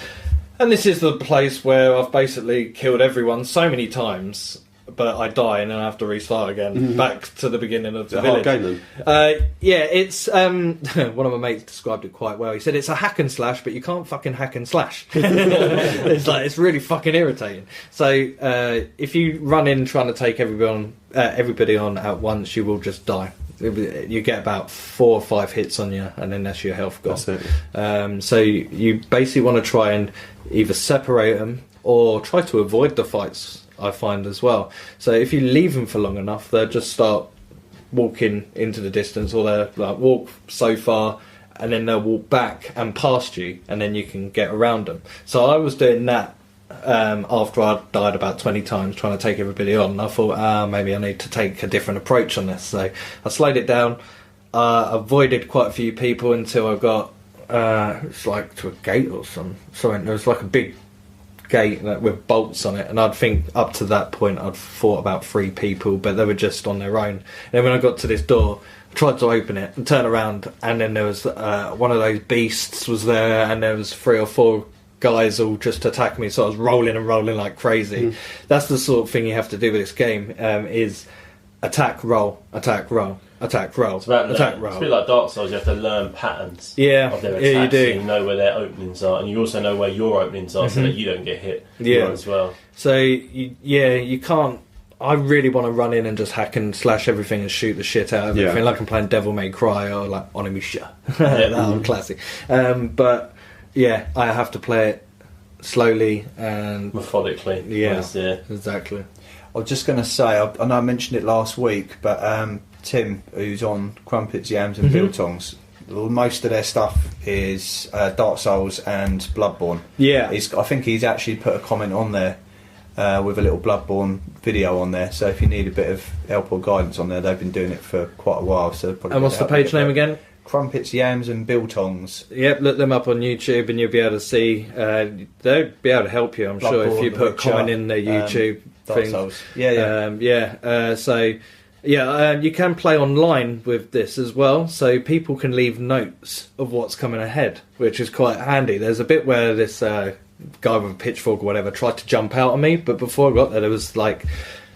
And this is the place where I've basically killed everyone so many times, but I die and then I have to restart again, back to the beginning of the It's a hard village. game then. Yeah, it's one of my mates described it quite well. He said it's a hack and slash, but you can't fucking hack and slash. It's really fucking irritating. So if you run in trying to take everybody on at once, you will just die. You get about 4 or 5 hits on you, and then that's your health gone. That's it. So you basically want to try and either separate them or try to avoid the fights, I find as well. So if you leave them for long enough, they'll just start walking into the distance, or they'll like walk so far and then they'll walk back and past you, and then you can get around them. So I was doing that after I'd died about 20 times trying to take everybody on, and I thought maybe I need to take a different approach on this. So I slowed it down, avoided quite a few people until I got it's like to a gate or something. There was like a big gate with bolts on it, and I'd think up to that point I'd fought about 3 people, but they were just on their own. And then when I got to this door, I tried to open it and turn around, and then there was one of those beasts was there, and there was 3 or 4 guys all just attack me, so I was rolling and rolling like crazy. That's the sort of thing you have to do with this game, is attack, roll, attack, roll, attack, roll, It's about attack, It's roll. a bit like Dark Souls. You have to learn patterns Yeah, of their attacks. yeah, you do. So you know where their openings are, and you also know where your openings are, so that you don't get hit. Yeah. As well. So you can't. I really want to run in and just hack and slash everything and shoot the shit out of Yeah. everything, like I'm playing Devil May Cry or like Onimusha. Yeah. That one classic. But yeah, I have to play it slowly and Methodically. yeah, Yeah. exactly. I was just going to say, I know I mentioned it last week, but Tim, who's on Crumpets, Yams and Biltongs, most of their stuff is Dark Souls and Bloodborne. Yeah, I think he's actually put a comment on there with a little Bloodborne video on there, so if you need a bit of help or guidance on there, they've been doing it for quite a while. So probably and what's the page name again? Crumpets, Yams and Biltongs. Yep, look them up on YouTube and you'll be able to see. They'll be able to help you, I'm sure, if Bloodborne, you The put a Witcher, comment in their YouTube Dark thing. Souls. Yeah. So you can play online with this as well, so people can leave notes of what's coming ahead, which is quite handy. There's a bit where this guy with a pitchfork or whatever tried to jump out on me, but before I got there was like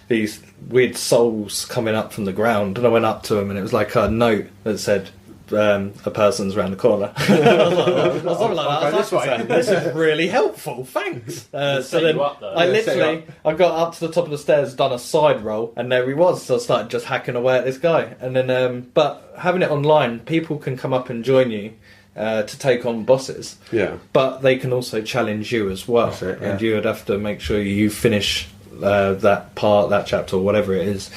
these weird souls coming up from the ground, and I went up to him and it was like a note that said a person's around the corner. I was something like that. I was like, this is really helpful, thanks. So set then you up, though. I Yeah, set you literally I got up to the top of the stairs, done a side roll, and there he was. So I started just hacking away at this guy, and then but having it online, people can come up and join you to take on bosses, Yeah. but they can also challenge you as well. That's it, yeah. And you would have to make sure you finish that part, that chapter, or whatever it is,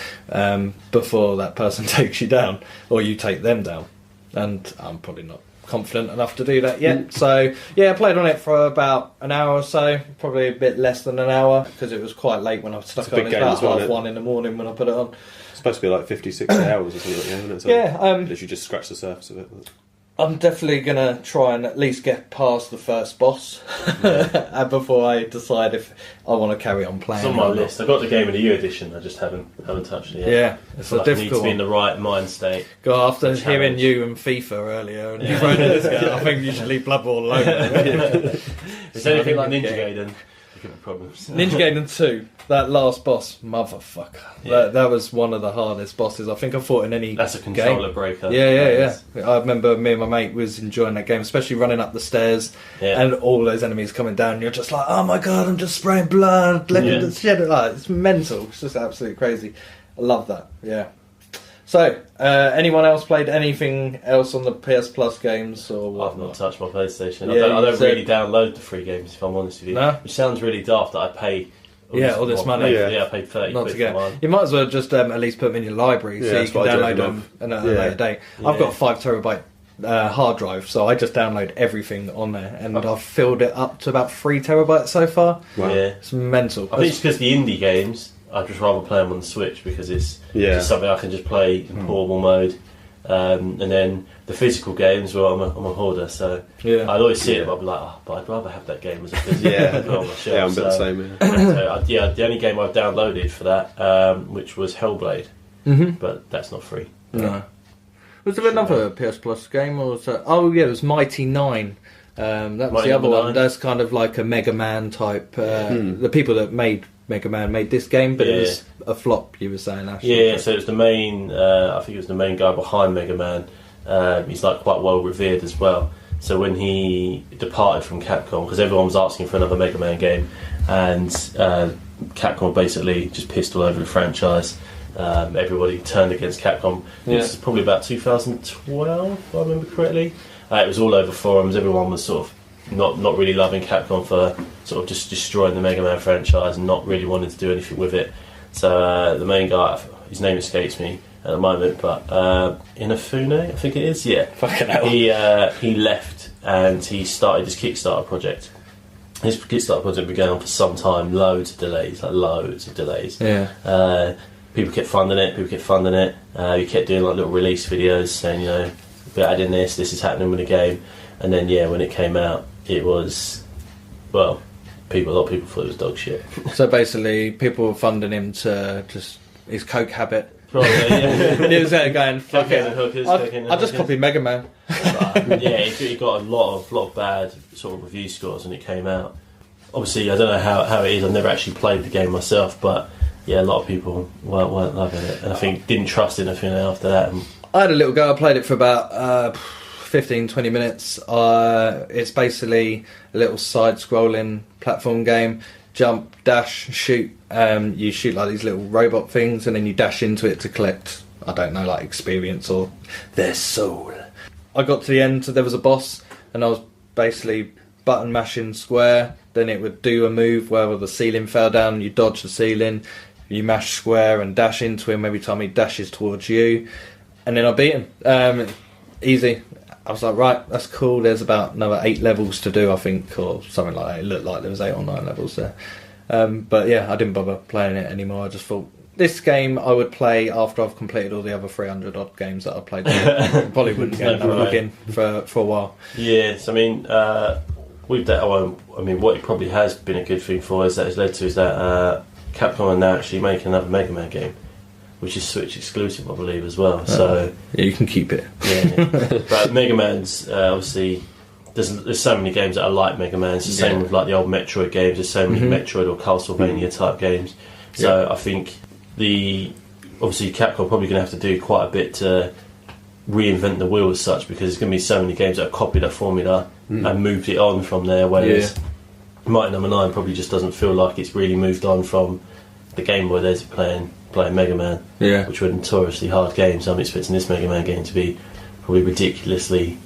before that person takes you down, or you take them down. And I'm probably not confident enough to do that yet. So yeah, I played on it for about an hour or so, probably a bit less than an hour, because it was quite late when I stuck It's a it on. big It's game about as well, isn't it? 1:30 in the morning when I put it on. It's supposed to be like 50, 60 hours or something like that, isn't it? So Yeah, literally just scratch the surface of it. I'm definitely going to try and at least get past the first boss before I decide if I want to carry on playing. It's on my or not. list. I've got the Game of the Year edition. I just haven't touched it yet. Yeah, it's I feel a like I need to difficult be in one. the right mind state. God, after Challenge. hearing you and FIFA earlier, and you running this game, I think you should leave Blood Bowl alone. If it's anything like Ninja Okay. Gaiden, there could be problems. Ninja Gaiden 2, that last boss, motherfucker. Yeah. That was one of the hardest bosses I think I fought in any That's a game. controller breaker. Yeah. I remember me and my mate was enjoying that game, especially running up the stairs Yeah. and all those enemies coming down. And you're just like, oh my god, I'm just spraying blood. Let me Yeah. just shed it. Like, it's mental. It's just absolutely crazy. I love that. Yeah. So, anyone else played anything else on the PS Plus games or I've not whatnot? touched my PlayStation. Yeah, I don't you said- really download the free games, if I'm honest with you. No? Which sounds really daft that I pay All this money. Yeah, I paid 30 Not quid to get. for mine. You might as well just at least put them in your library Yeah, so you that's can what I do download every them month. at a Yeah. later date. Yeah. I've got a 5 terabyte hard drive, so I just download everything on there, and I've filled it up to about 3 terabytes so far. Wow. Yeah. It's mental. I think it's because the indie games, I'd just rather play them on the Switch because it's Yeah. just something I can just play in portable mode. And then the physical games, well, I'm a hoarder, so Yeah. I'd always see it, Yeah. but I'd be like, oh, but I'd rather have that game as a physical Yeah. as well on my shelf. Yeah, I'm a bit the so- same. Yeah. So, the only game I've downloaded for that, which was Hellblade, Mm-hmm. but that's not free. No. Was there another PS Plus game, or was that? Oh yeah, it was Mighty 9. That was Mighty the other Number one. 9. That's kind of like a Mega Man type. The people that made Mega Man made this game, but it Yeah. was a flop. You were saying, Ashley. Yeah, so it was the main. I think it was the main guy behind Mega Man. He's like quite well revered as well. So when he departed from Capcom, because everyone was asking for another Mega Man game, and Capcom basically just pissed all over the franchise. Everybody turned against Capcom. Yeah. This is probably about 2012, if I remember correctly. It was all over forums. Everyone was sort of not really loving Capcom for sort of just destroying the Mega Man franchise and not really wanting to do anything with it. So the main guy, his name escapes me at the moment, but Inafune, I think it is. Yeah, Fucking hell. he left and he started his Kickstarter project. His Kickstarter project began on for some time, loads of delays. Yeah. People kept funding it. He kept doing like little release videos saying, you know, we're adding this is happening with the game. And then, yeah, when it came out, it was, well, a lot of people thought it was dog shit. So basically, people were funding him to just his coke habit. Probably, yeah. And he was there going, "Fuck Cocaine it, and hookers, I cocaine and just hookers." copied Mega Man." Yeah, he got a lot of bad sort of review scores when it came out. Obviously, I don't know how it is. I've never actually played the game myself, but yeah, a lot of people weren't loving it, and I think didn't trust anything after that. I had a little go. I played it for about 15-20 minutes. It's basically a little side-scrolling platform game. Jump, dash, shoot. You shoot like these little robot things, and then you dash into it to collect, I don't know, like experience or their soul. I got to the end, there was a boss, and I was basically button mashing square. Then it would do a move where the ceiling fell down, you dodge the ceiling, you mash square and dash into him every time he dashes towards you. And then I beat him. Easy. I was like, right, that's cool. There's about another 8 levels to do, I think, or something like that. It looked like there was 8 or 9 levels there. But yeah, I didn't bother playing it anymore. I just thought, this game I would play after I've completed all the other 300 odd games that I've played. Probably wouldn't get another look in for a while. Yes, I mean, with that, I mean, what it probably has been a good thing for is that it's led to is that Capcom are now actually making another Mega Man game, which is Switch exclusive, I believe, as well. So yeah, you can keep it. Yeah. But Mega Man's obviously there's so many games that are like Mega Man. It's the same with like the old Metroid games. There's so many Metroid or Castlevania type games. So I think obviously Capcom probably going to have to do quite a bit to reinvent the wheel as such, because there's going to be so many games that have copied that formula and moved it on from there, whereas Mighty No. 9 probably just doesn't feel like it's really moved on from the Game Boy days of playing Mega Man, which were notoriously hard games. So I'm expecting this Mega Man game to be probably ridiculously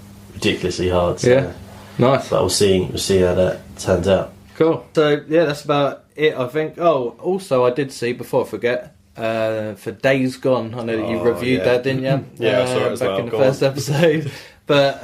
hard. So. Yeah, nice. But we'll see how that turns out. Cool. So yeah, that's about it, I think. Oh, also I did see, before I forget, for Days Gone. I know that you reviewed that, didn't you? Yeah, I saw it as back well. in the first episode. But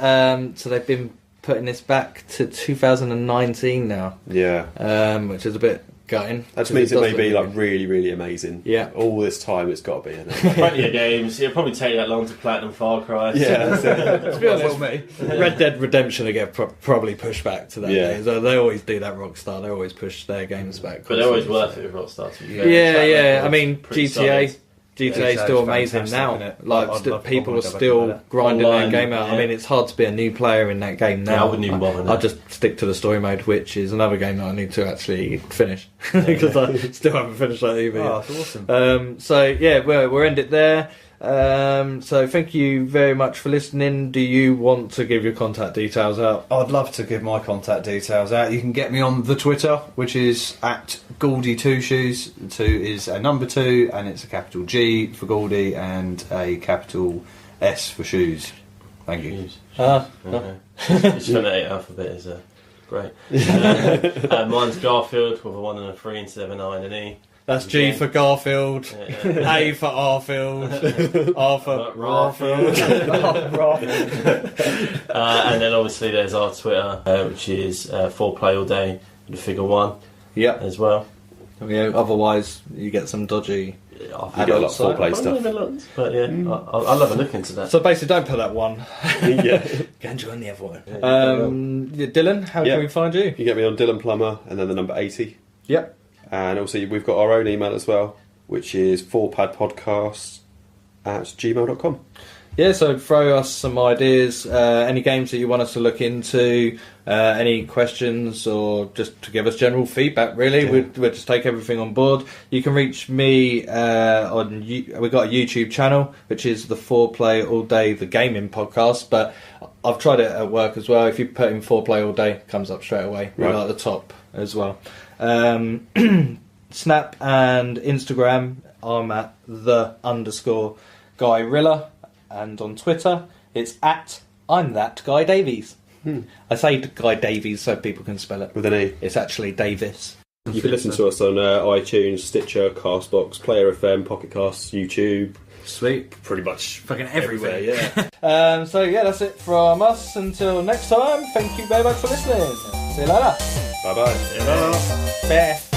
so they've been putting this back to 2019 now. Yeah. Which is a bit gutting. That just means it may be like really, really amazing. Yeah. All this time it's got to be. Plenty of games. It'll probably take that long to platinum Far Cry. Yeah, that's it. To be honest, Red Dead Redemption will get probably pushed back to that days. They always do that. Rockstar, they always push their games back. But they're always worth it with Rockstar. To be fair. Yeah. I mean, GTA is still amazing now. Like, people are still grinding Online, that game out. yeah. I mean, it's hard to be a new player in that game now. Yeah, I wouldn't even bother now. I just stick to the story mode, which is another game that I need to actually finish, because I still haven't finished that either. Oh, that's awesome. So yeah, we'll end it there. So thank you very much for listening. Do you want to give your contact details out? I'd love to give my contact details out. You can get me on the Twitter, which is at Gouldy2Shoes. 2 is a number 2, and it's a capital G for Gouldy and a capital S for shoes. Thank you. It's phonetic alphabet is great. Mine's Garfield with a 1 and a 3 instead of an I and an E. That's G for Garfield, A for Arfield, R for Rarfield. And then obviously there's our Twitter, which is 4Play All Day, the figure 1 as well. Yeah, otherwise you get some dodgy I get a lot of 4Play stuff. But yeah, I'll have a look into that. So basically, don't put that one. Yeah. Go and join the other one. Dylan, how can we find you? You can get me on Dylan Plummer and then the number 80. Yep. And also we've got our own email as well, which is 4padpodcast@gmail.com. Yeah, so throw us some ideas, any games that you want us to look into, any questions, or just to give us general feedback, really. Yeah. We'll just take everything on board. You can reach me on... We've got a YouTube channel, which is the 4Play All Day, the gaming podcast, but I've tried it at work as well. If you put in 4Play All Day, it comes up straight away. We're at the top as well. Snap and Instagram, I'm at _Guyrilla. And on Twitter, it's at I'm that Guy Davies. I say Guy Davies so people can spell it. With an E. It's actually Davis. You can listen to us on iTunes, Stitcher, Castbox, Player FM, Pocket Casts, YouTube. Sweet. Pretty much Fucking everywhere. yeah. So yeah, that's it from us. Until next time, thank you very much for listening. See you later. Bye-bye. Bye.